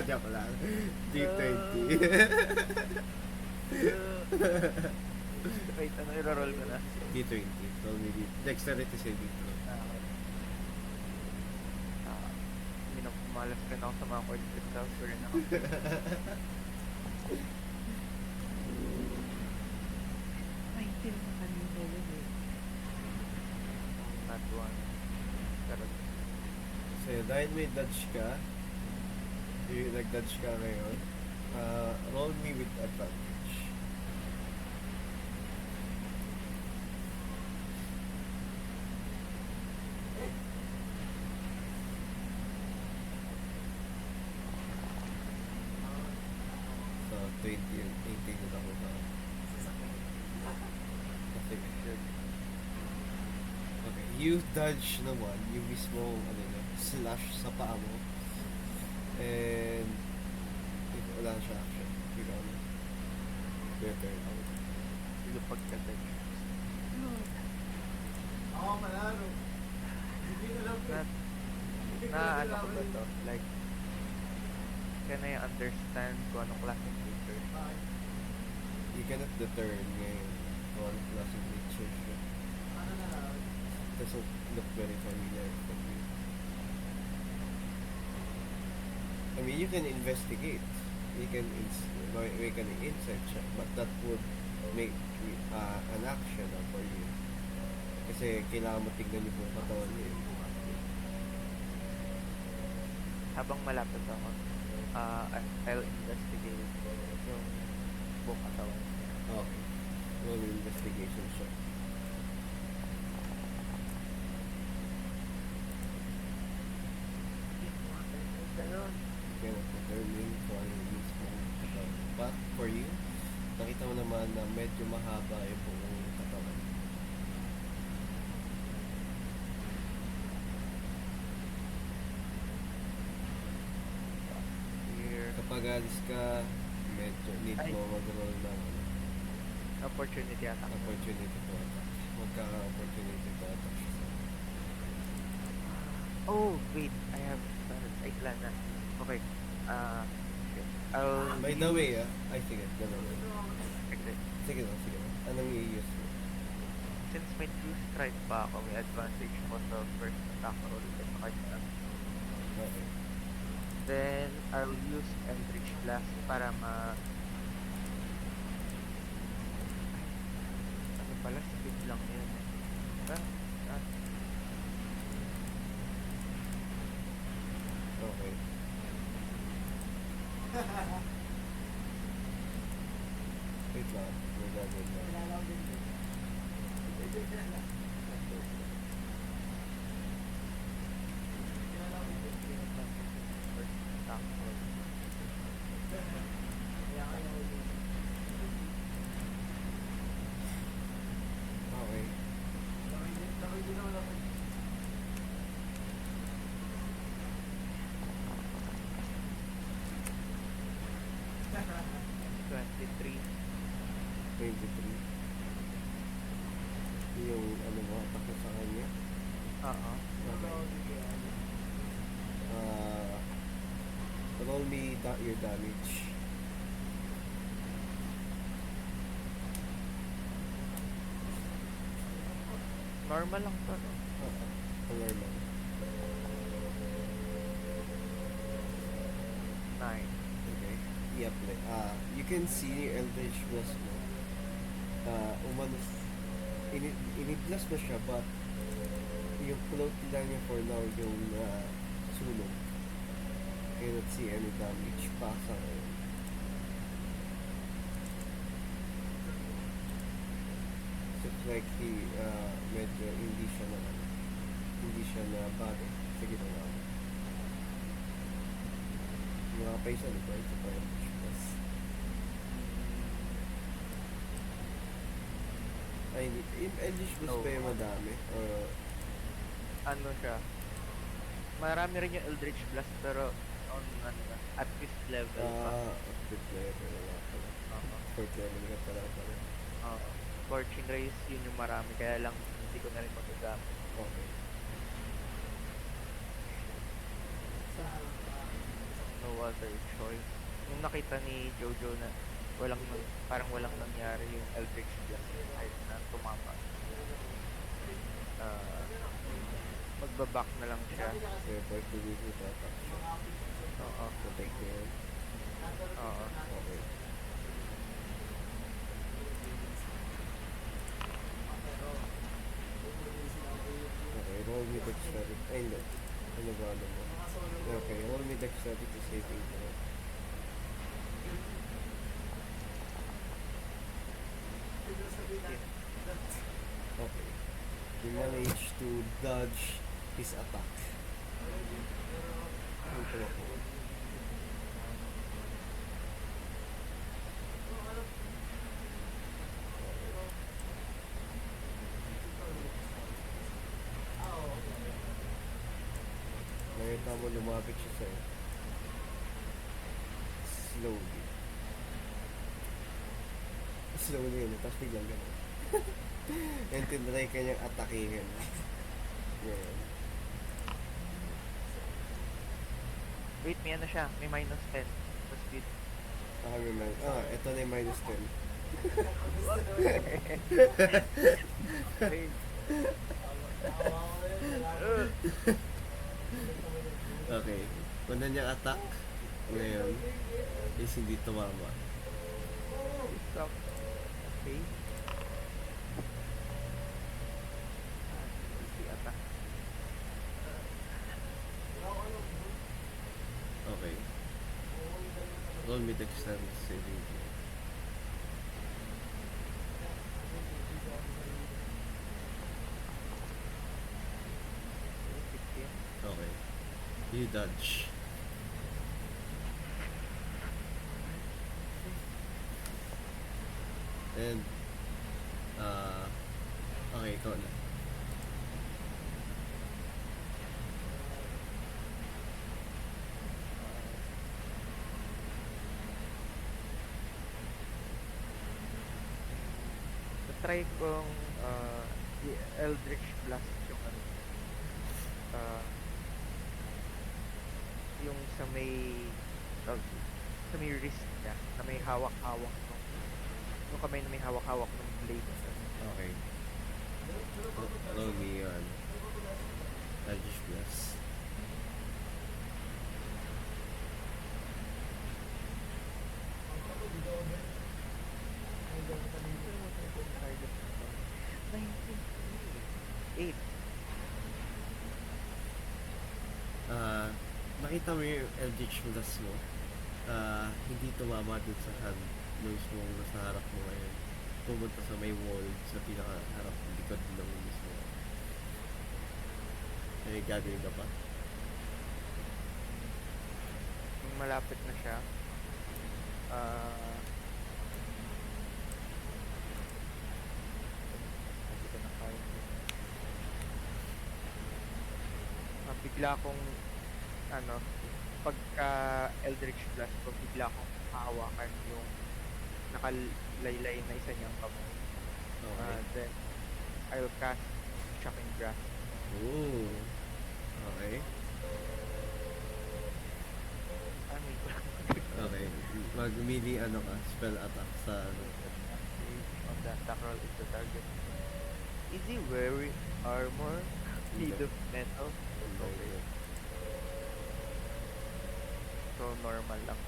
Joke lang. D20. wait, i-roll ko na. D20. Roll me dexterity saving throw. Malas rin ako sa mga coin crystals. So rin ako. Maintin na kanina yun eh. Not one. Pero, So, dahil may dodge ka, nag-dodge ka ngayon, roll me with advantage. So, 20 and 18 na ako ba? Okay, good. Okay, you dodge naman, yung mismo, slash sa paa mo. And, if wala siya action, ikaw na. Your turn. lupag ka din. Na ano ko ba to? Like, can I understand kung anong klaseng creature? You cannot determine ngayon kung anong klaseng creature siya. Doesn't look very familiar from you. I mean, you can investigate. You can make an insight check, but that would make an action for you. Kasi kailangan mo tignan yung buong katawan niya. Habang malapit ako, I'll investigate yung buong katawan. Okay. Roll an investigation check. Ganun. You can determine kung ano yung mismo katawan. But for you, nakita mo naman na medyo mahaba yung buong katawan. Here. Kapag alis ka, medyo need Ay. mo mag-roll ng Opportunity attack. Opportunity to attack. Magkaka-opportunity to attack siya sa'yo. Oh, wait. I have... I plan na. Okay. Shit. I'll By the way, ay sige, ganun. Okay. Sige lang, sige lang. Anong i-use mo? Since may two strike pa ako, may advantage ko sa first attack roll at saka yung Okay. then, I'll use Eldritch Blast para ano pala, speed lang yun eh. Ah, ah, Okay. Wait lang. May gagawin lang. first attack roll. Okay. 23. 23. Yung ano mo, attack mo sa kanya. Oo. Okay. Roll me your damage. Normal lang to, no? Normal. 9. Okay. I-apply. You can see Eldritch Blast mo. Umanos. Ini-blast mo siya, but yung float lang niya for now yung sunog. Cannot see any damage pa sa ngayon. Looks like medyo hindi siya na bado. Sige na lang. Mga pa isa, diba? Ito pa yung Blast. Ay, yung Eldritch Blast ba yung madami? Or Ano siya? Marami rin yung Eldritch Blast pero on ano na, at fifth level pa. fifth level wala pala. Oo. Fourth level ka pala pala. Oo. Scorching Rays, yun yung marami. Kaya lang hindi ko na rin magagamit. Okay. No other choice. Nung nakita ni Jojo na parang walang nangyari yung Eldritch Blast kahit na tumama. Magbaback na lang siya. Kaya opportunity to attack siya. Oo. Protect niya yun. Oo. Okay. Okay, roll me dexterity. Ay, hindi. Ano ba ano mo? Okay, roll me dexterity saving throw. Okay. You manage to dodge his attack. Ito ako. Nakita mo lumapit siya sa'yo. Slowly. Slowly yun, tapos biglang gano'n. And tinry ka niyang atakihin. Ngayon. Wait, may ano siya? May minus 10 sa speed. Ito na yung minus 10. Hey. Okay. Una niyang attack. Ngayon is hindi tumama. Stop. Okay. Easy attack. Okay. Roll me dexterity saving throw. Okay. You dodge. And okay, ikaw na. itatry kong i-Eldritch Blast yung ano, ah, yung tawag dito, sa may wrist niya, na may hawak-hawak no, yung kamay na may hawak-hawak ng blade. Okay. Roll me yun. Eldritch Blast. Target 19. 8. Nakita mo yung Eldritch Blast mo. Hindi tumama dun sa hand nose mo nasa harap mo ngayon. Pumunta sa may wall sa pinaka-harap likod ng mismo. Eh, gagawin ka pa. Nung malapit na siya, hindi ko na kaya. Bigla akong, ano, pagka Eldritch Blast ko, bigla akong hahawakan yung nakalaylay na isa niyang kamay. Okay. Then, I'll cast Shocking Grasp. Ooh. Okay. Ano yun? Okay. Mag-melee ka, spell attack sa On the attack roll is the target. Is he wearing armor made of metal? Okay. So, normal lang.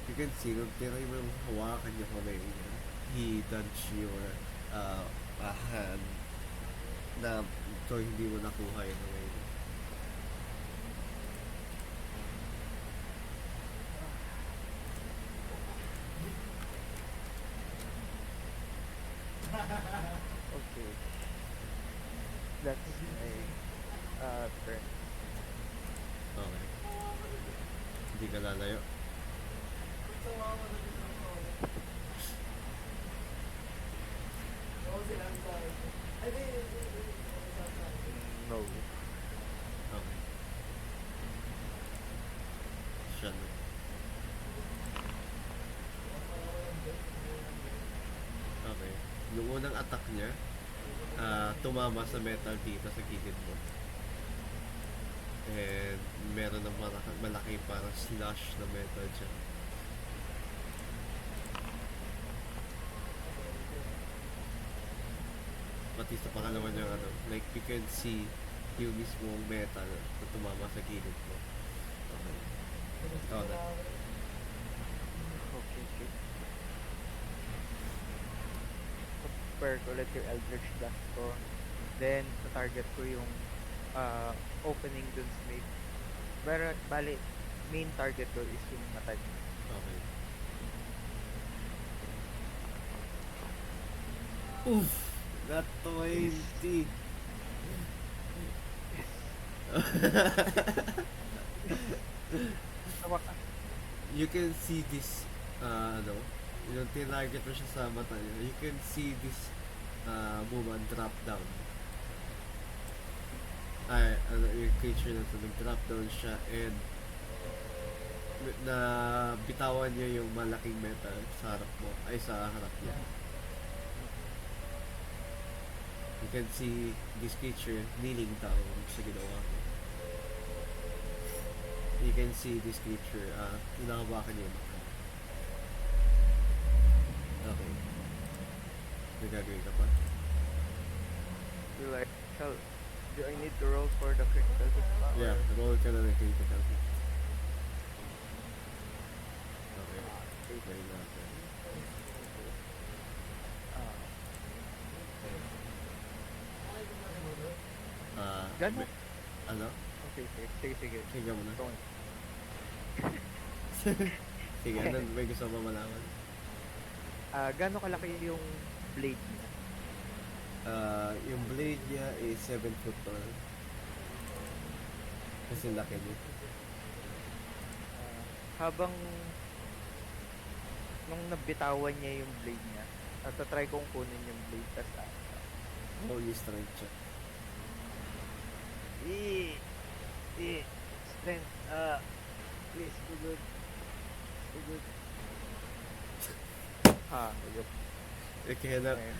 You can see, nung tinry mo yung hawakan niya kamay niya, he dodged your hand na so hindi mo nakuha yung kamay niya. Okay. That's my turn. Okay. Hindi ka lalayo. No. Okay. Siya na. Okay. Yung unang attack niya, tumama sa metal dito sa gilid mo. And meron ng malaki parang slash na metal dyan. Pati sa pangalawa niya like you can see yung mismong metal na tumama sa gilid mo. Okay. Ikaw na. Okay. Compare ko ulit yung Eldritch Blast ko. Then, sa target ko yung opening dun sa may... Pero, bali, main target ko is yung mata niya. Okay. Oof! Not 20! Sa wakas. You can see this, yung tinarget mo siya sa mata niya, you can see this woman drop down. Yung creature na ito, nag-drop down siya and na bitawan niya yung malaking metal sa harap mo, sa harap niya. You can see this creature kneeling down sa ginawa ko. You can see this creature, hinahawakan niya yung mata. Okay. May gagawin ka pa? Do I need to roll for the critical hit pa? Or- Yeah, roll ka na ng critical hit. Okay. Try natin. Gano? Ano? Okay, sige. Sige mo na. Go on. Sige, ano may gusto mo malaman? Gaano kalaki yung blade niya? Yung blade niya is 7 foot tall. Kasi laki niya. Habang nung nabitawan niya yung blade niya, try kong kunin yung blade tas Roll yung strength check. strength, please, good. Yep. You cannot, Ayun.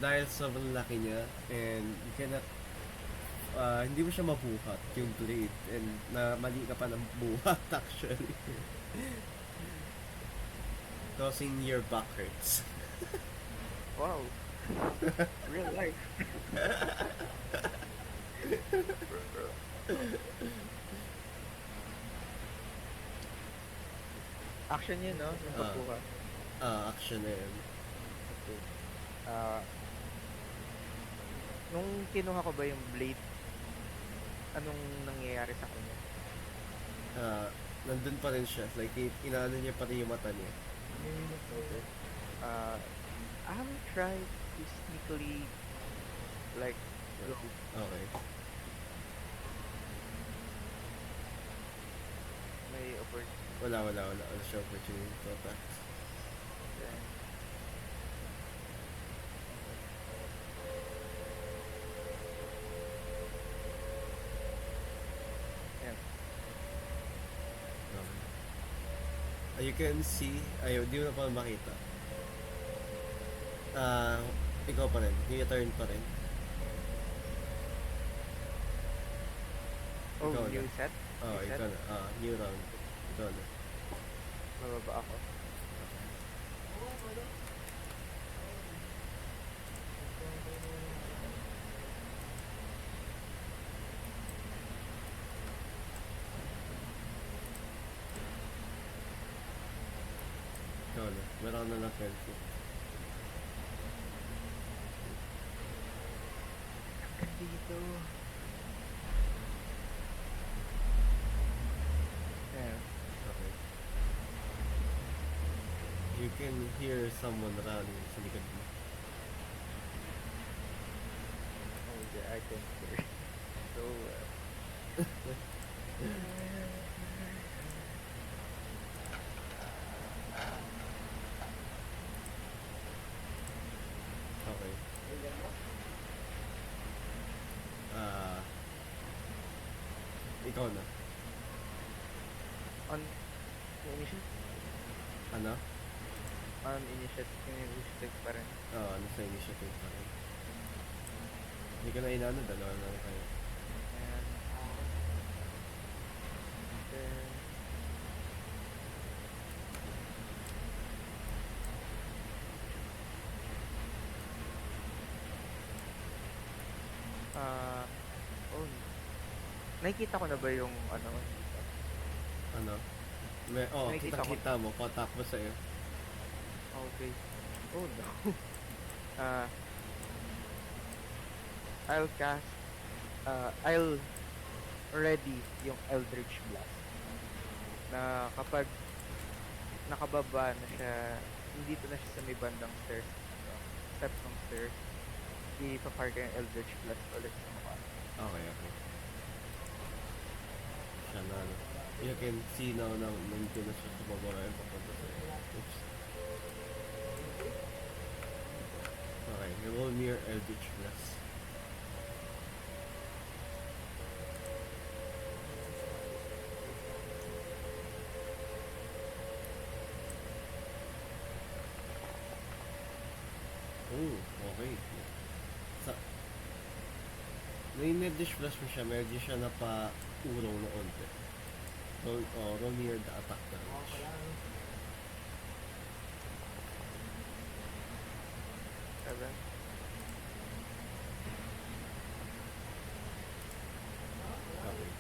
dahil sobrang laki niya, and you cannot, hindi mo siya mabuhat yung blade, and na mali ka pa ng buhat actually. Causing your back hurts. Wow. Real life. Action yun, no? Yung Ah. pagkuha. Action na yun. Okay. Nung kinuha ko ba yung blade, anong nangyayari sa kanya? Nandun pa rin siya. Like, inaano niya pa rin yung mata niya. Okay. I haven't tried to sneakily, like, go. Okay. May opportunity. Wala siya opportunity to attack. Yan. Okay. You can see, di mo na pa makita. Ikaw pa rin. Yung turn pa rin. Oh, Ikaw new na. set? New set? Ikaw na. New round. Ikaw na. Mababa ako. Ikaw na. Meron na lang 10 feet. Dito. Ayan. Okay. You can hear someone running sa likod mo. Oh, yeah, I can hear. So, Okay. Ikaw na. on initiative, Ano? initiative pa rin. Nasa initiative pa rin. Hindi ka na inano, dalawa na lang kayo. Ayan. Then, oh, nakikita ko na ba yung ano? Ano? Nakikita ko. Kita mo, patakbo sa'yo. Okay. Oh no. I'll cast, I'll ready yung Eldritch Blast. Na kapag nakababa na siya, nandito na siya sa may bandang stairs, step ng stairs, ipa-fire ko yung Eldritch Blast ulit sa mukha. Okay. Siya na, ano. You can see now na nandito na siya sa baba ngayon, papunta sa'yo. Oops. Okay, roll me your Eldritch Blast. Oh, okay. Nai-Eldritch Blast mo siya, medyo siya napa-urong na onte. Roll me your attack damage. Seven. Okay.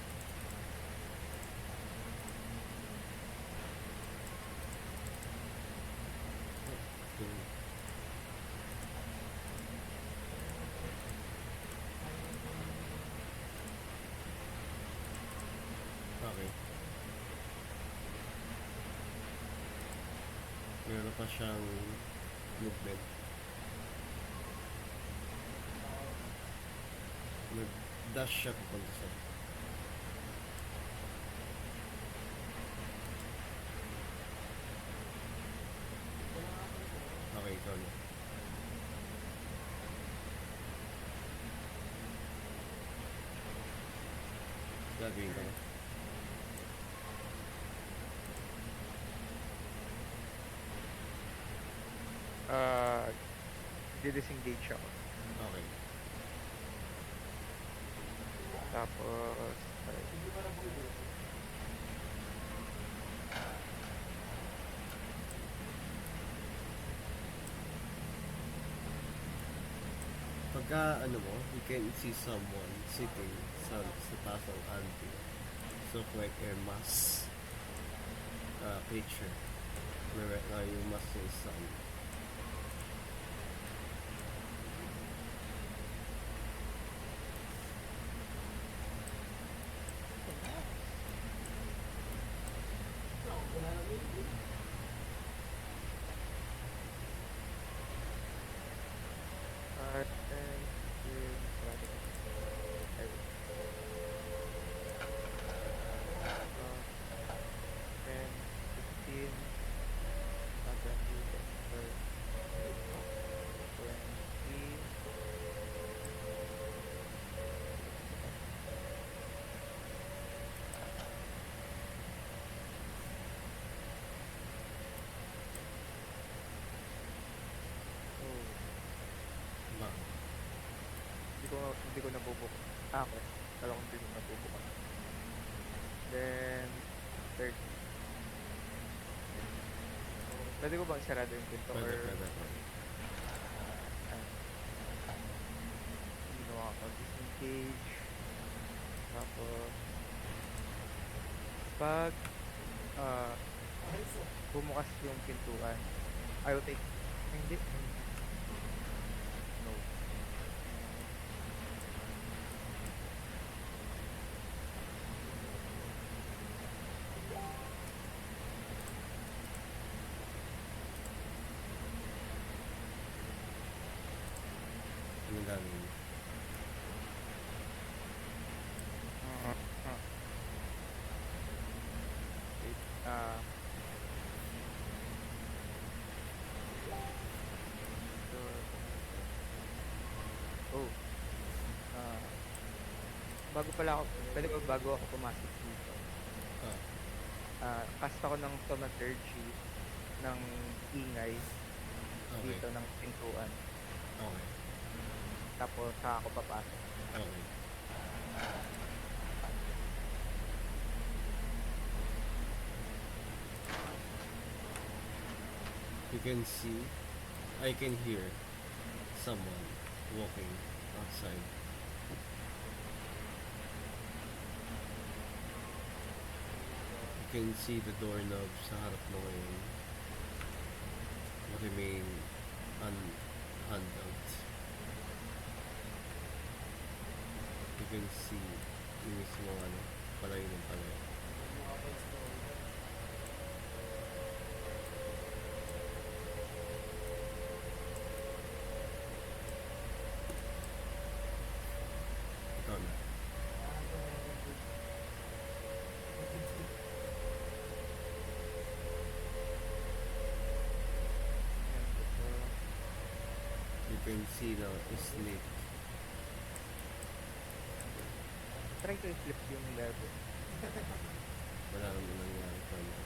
Okay. Meron pa siyang movement. Nag-dash siya papunta sa'yo. Okay, ikaw na. Gagawin ko na. magdi-disengage ako. Okay. Tapos, Pagka ano mo, you can see someone sitting sa taas ng anvil. So like a mass picture. Where right now you must say sun. and yung sarado ko. Ayun. 10, 15, 20, 20, oh, Ba? hindi ko nabubuko. Okay. Kala ko hindi ko nabubuko. Then, 30. Pwede ko bang sarado yung pinto or Pwede. ginawa ko disengage. Tapos, pag bumukas yung pintuan, I will take, hindi, no. Ano gagawin? Wait, oh, bago ako pumasok dito, cast ako ng thaumaturgy ng ingay Okay. dito ng pintuan. Okay. Tapos saka ako papasok. Okay. You can see, I can hear someone walking outside. You can see the doorknob sa harap mo ngayon remain unhandled. You can see yung mismo palayo ng palayo. Ikaw na. You can see now a snake. Try ko i-flip yung level. Wala nang nangyari pa na.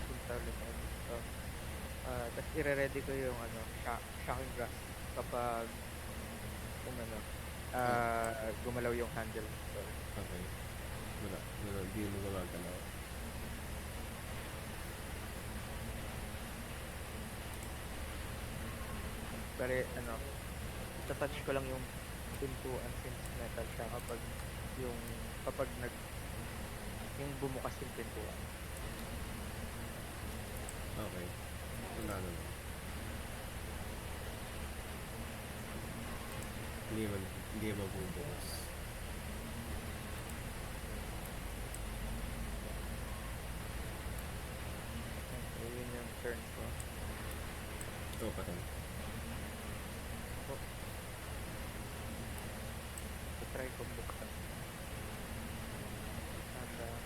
Punta ulit ako dito. Tapos i-ready ko yung shocking grass kapag gumalaw yung handle. So, Okay. Wala. Hindi mo gumagalaw. pero itatouch ko lang yung pintuan since metal siya kapag yung bumukas yung pintuan. Okay. Wala naman. Hindi mabubukas. So, yun yung turn ko. Ito pa rin. So, try ko buksan. And,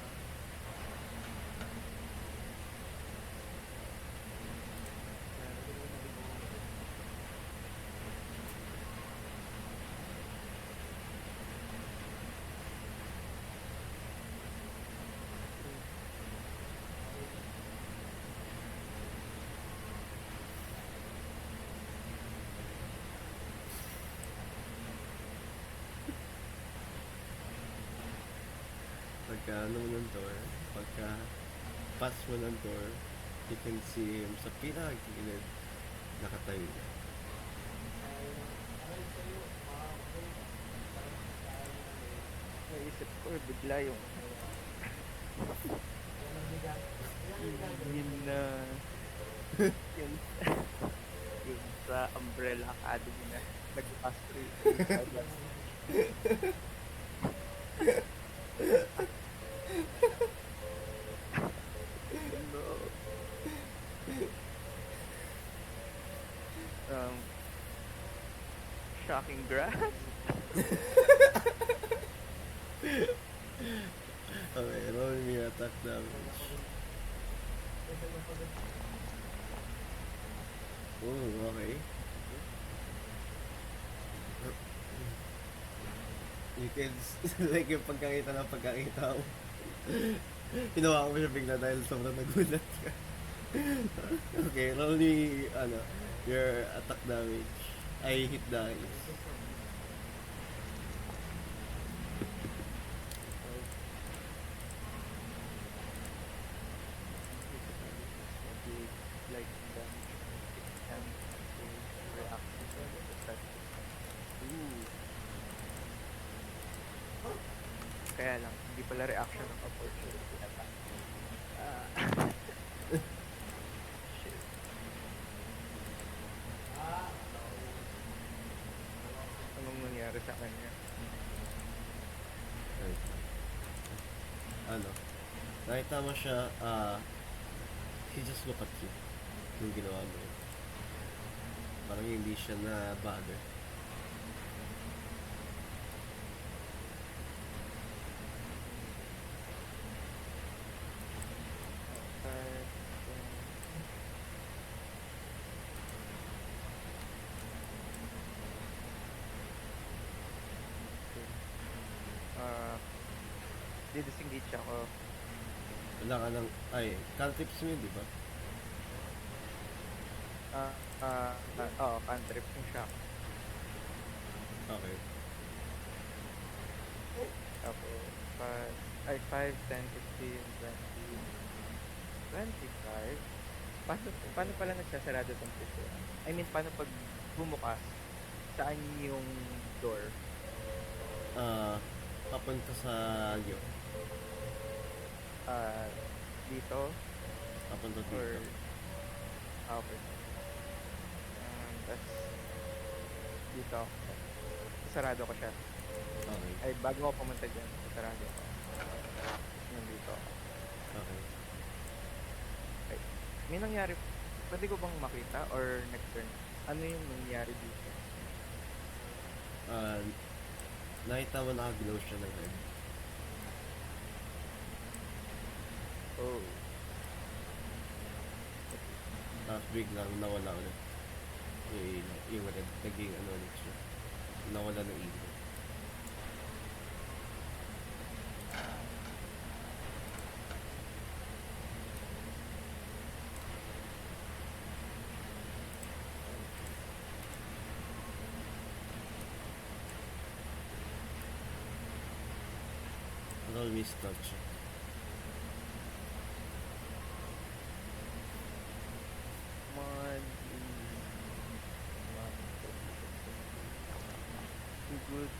pagka ano mo ng door, pagka pass mo ng door, you can see him sa pinakagilid, nakatayo na. Naisip ko, bigla yung yun na yun yung sa Umbrella Academy na nag-pass through yung Starbucks. No. Shocking grass. Okay, roll me attack damage. Oh, okay. You can, like yung pagkakita mo. Hinawa ko siya bigla dahil sobrang nagulat ka. Okay, roll me, your attack damage. I hit dice. Like damage and reaction. Ooh. Kaya lang, hindi pala reaction ng opportunity attack. Shit. Anong nangyari sa kanya? Right. Nakita mo siya, he just look at you. Yung ginawa mo yun. Parang hindi siya na bother. Didisengage ako. Wala ka ng, cantrips mo yun, di ba? Cantrip yung shock. Okay. Tapos, 5, 10, 15, 20, 25. Paano pala nagsasarado tong pintuan? I mean, paano pag bumukas? Saan yung door? Papunta sa iyo. Dito? Papunta dito. Or, okay. Tapos, dito. Sarado ko siya. Okay. Ay, bago ako pumunta dyan, sarado ko. Nandito ako. Okay. Okay. May nangyari, pwede ko bang makita or nag-turn? Ano yung nangyari dito? Nakita mo nakaglow siya ng red. Oh. Tapos biglang nawala ulit. Yung red, naging ulit siya. Nawala ng ilaw. Roll me stealth check. Too good.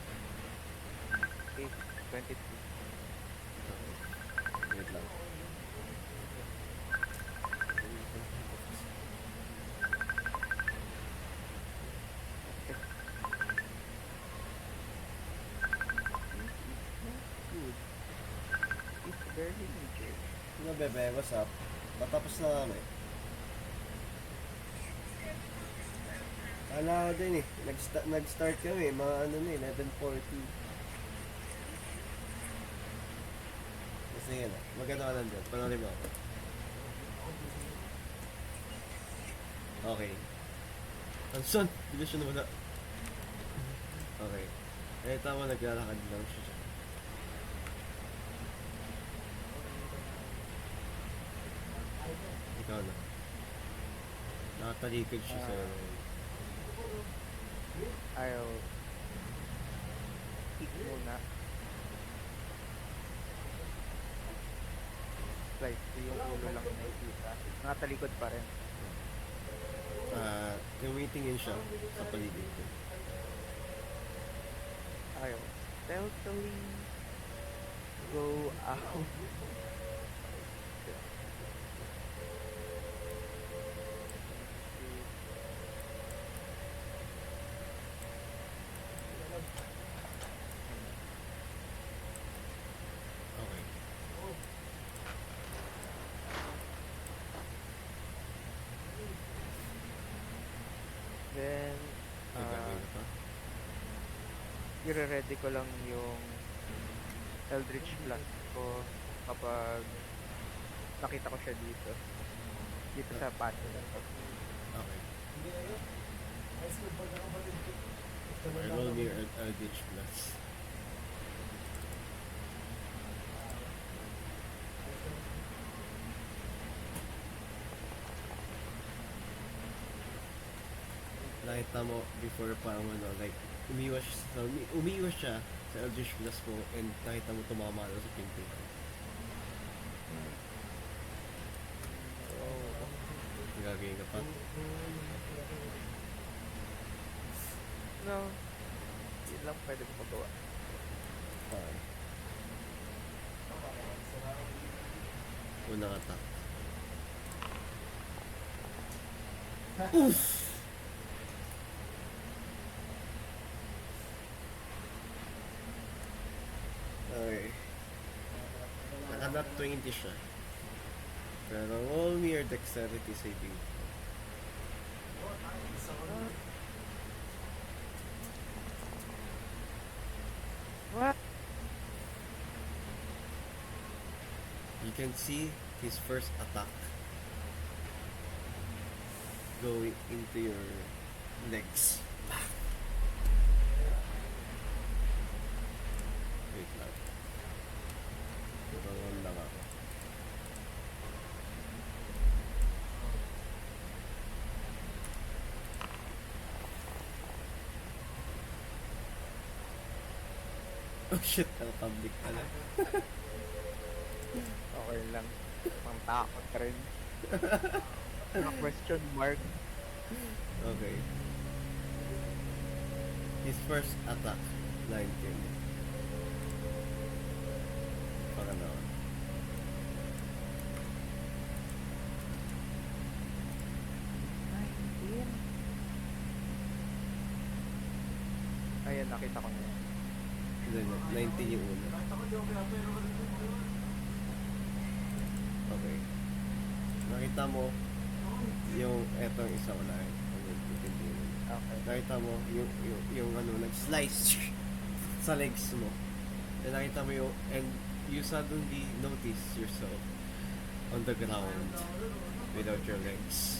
8, 22. Okay. Wait lang. Okay. Good. It's barely major. Ano bebe, what's up? Matapos na namin. Kala ko din eh. Nag-start kami, mga 11:40. Sige na, maganda ka lang dyan. Panoorin mo ako. Okay. Anson! Bigla siya nawala. Okay. Tama, naglalakad lang siya. Ikaw na. Nakatalikod siya sa'yo. I'll peek muna. slice ko, yung ulo lang yung nakikita. Nasa likod pa rin. Tumitingin siya sa paligid ko. Ayaw. Stealthily go out. Okay. Then, May gagawin ka pa? i-ready ko lang yung Eldritch Blast ko kapag nakita ko siya dito. Dito sa pato na to. Okay. Okay, roll me your Eldritch Blast. Nakita mo before pa like umiwas siya sa Eldritch Blast mo and nakita mo tumama na sa pintuan. Oh. Gagawin ka pa? No. Yun lang pwede ko magawa. Okay. Unang attack. Oof! Okay. Naka-nat 20 siya. Pero roll me your dexterity saving. What? You can see his first attack going into your legs. Wait lang. Roll lang ako. Oh shit, public pala. Okay lang. Pang takot rin. Question mark. Okay. His first attack, 19. Pangalawa. Ayan, nakita ko na. Hindi, 19 yung una. Okay. Nakita mo yung etong isa wala eh. Okay. Nakita mo yung ano, nag-slice sa legs mo. And nakita mo yung, and you suddenly notice yourself on the ground without your legs.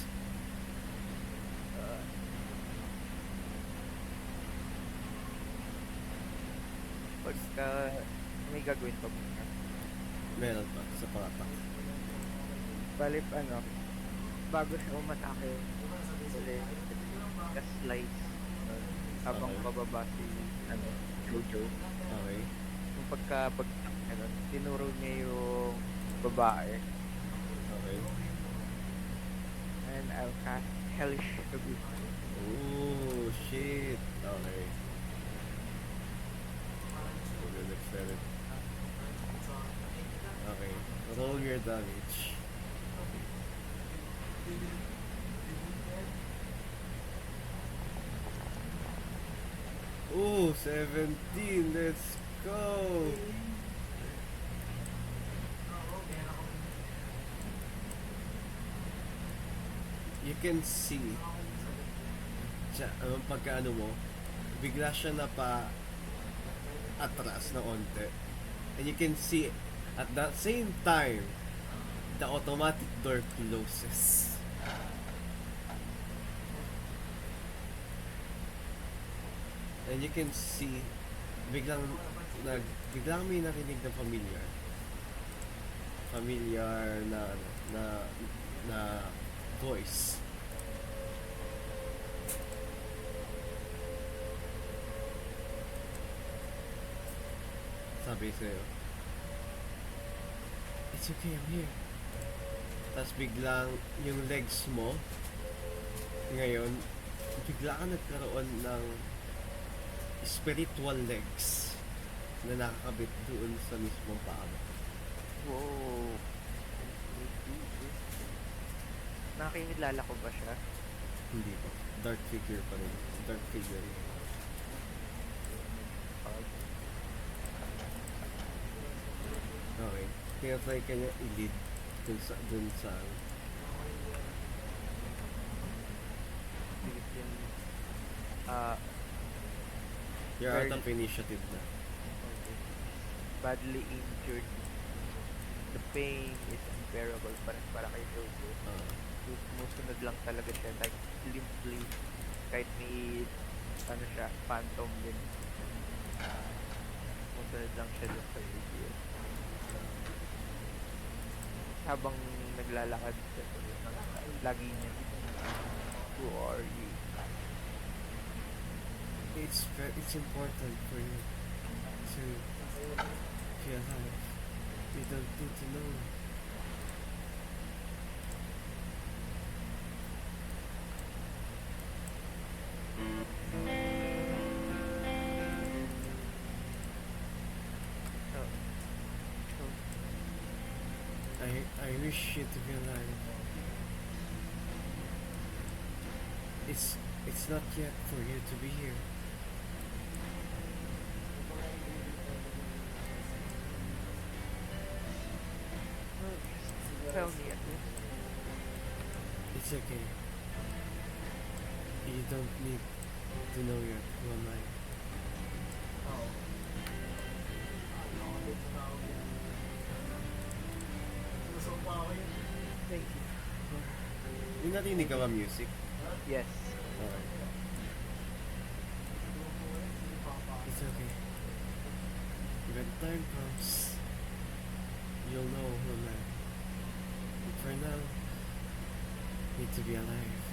Pagka may gagawin pa muna. Meron pa sa pangatak. Balip bago siya umatake, uli, ka-slice habang Okay. bababa si Jojo. Okay. Yung pagka-bagsak niya nun, tinuro niya yung babae. Okay. And I'll cast Hellish Rebuke. Oh shit. Okay. Okay. Roll your damage. Ooh, 17. Let's go. You can see pagka mo, bigla siya na pa atras na onte. And you can see at that same time the automatic door closes. And you can see biglang may narinig na familiar na voice. Sabi sa'yo, "It's okay, I'm here. Tapos biglang yung legs mo, ngayon, bigla ka nagkaroon ng spiritual legs na nakakabit doon sa mismong paa mo. Wow. Nakikilala ko ba siya? Hindi pa. Dark figure pa rin. Dark figure. Okay. Tinatry ka niya i-lead dun sa Yung, ah, you're out of Very- initiative na. okay. Badly injured. The pain is unbearable pa rin para kay Jojo. Sumusunod lang talaga siya, like, limply. Kahit may, ano siya, phantom din. Sumusunod lang siya dun sa video. Habang naglalakad siya, lagi niya, who are you? It's important for you to feel alive. You don't need to know. So, so, I wish you to be alive. It's not yet for you to be here. tell me at least. It's okay. You don't need to know yet who am I. Thank you. Yung narinig ka ba music? Yes. Okay. It's okay. When time comes, you'll know who am I. But for now, you need to be alive.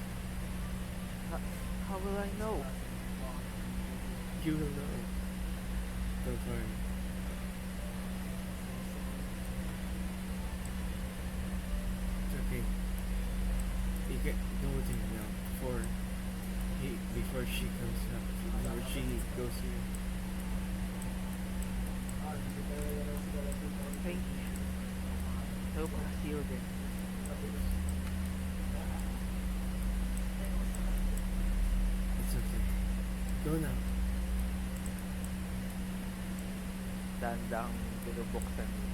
How will I know? You will know. Don't worry. It's okay. You can go there now before she comes up. Before she goes here. Thank you. Hope I'll see you again. It's okay. Go now. Dandang binubuksan ni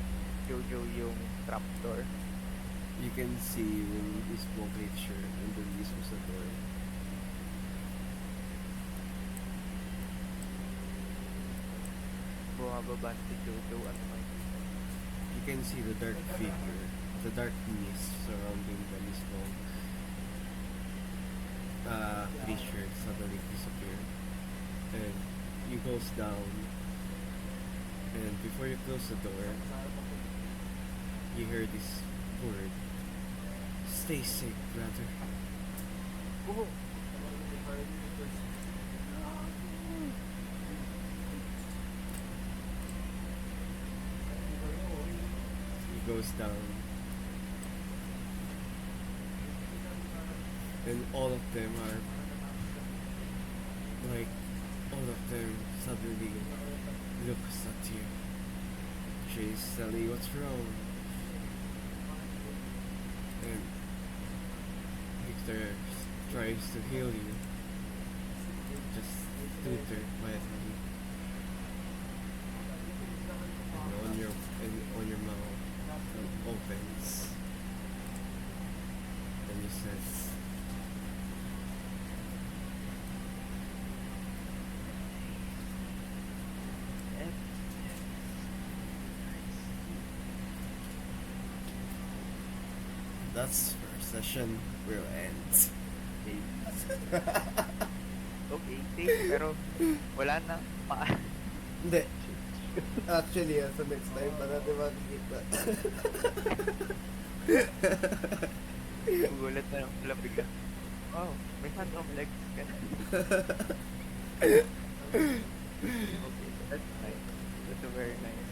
Jojo yung trapdoor. You can see yung mismo creature nandun mismo sa door. Bumababa si Jojo. Ano makikita? You can see the dark figure, the dark mist surrounding the mismo creature suddenly disappear. And you goes down, and before you close the door, you hear this word. Stay safe, brother. Oh! He goes down, and all of them are like, all of them suddenly looks at you. She's telling you what's wrong, and Victor tries to heal you. Just stood there quietly. And on your mouth it opens, and he says, "That's where session will end." Okay, safe, pero wala na pa. Hindi. Actually, sa next time pa natin makikita. Gugulat na lang bigla. Oh, may phantom legs ka na. Okay, that's nice. That's a very nice.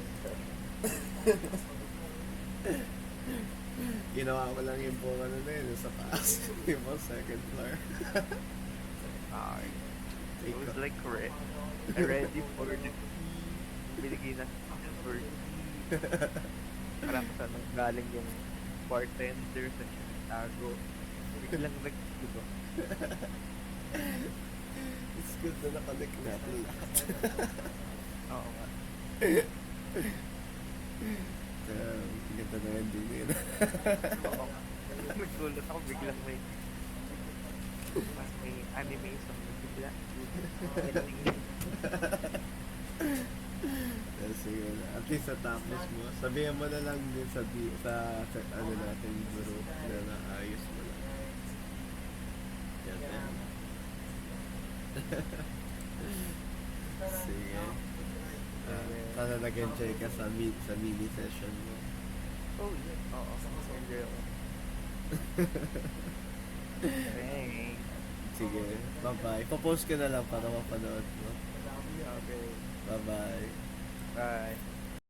Ginawa ko lang yung buong ano na yun, yung sa taas. Yung buong second floor. It was like ready for the binigay na for parang sa nang galing yung bartender sa Chicago. Biglang nagdiba. It's good na nakalik natin lahat. Oo nga. Ganda na yan din yun. Oo nga. Nagulat ako biglang may anime song na bigla. Kasi yun, at least sa tapos mo, sabihan mo na lang din sa ano natin group na naayos mo lang. Yan, yan. Sige. Sana nag-enjoy ka sa mini session mo. Oh, yeah. Oo, enjoy ako. Thanks. Sige, bye-bye. Papost ka na lang para mapanood mo. Okay. Bye-bye. Bye.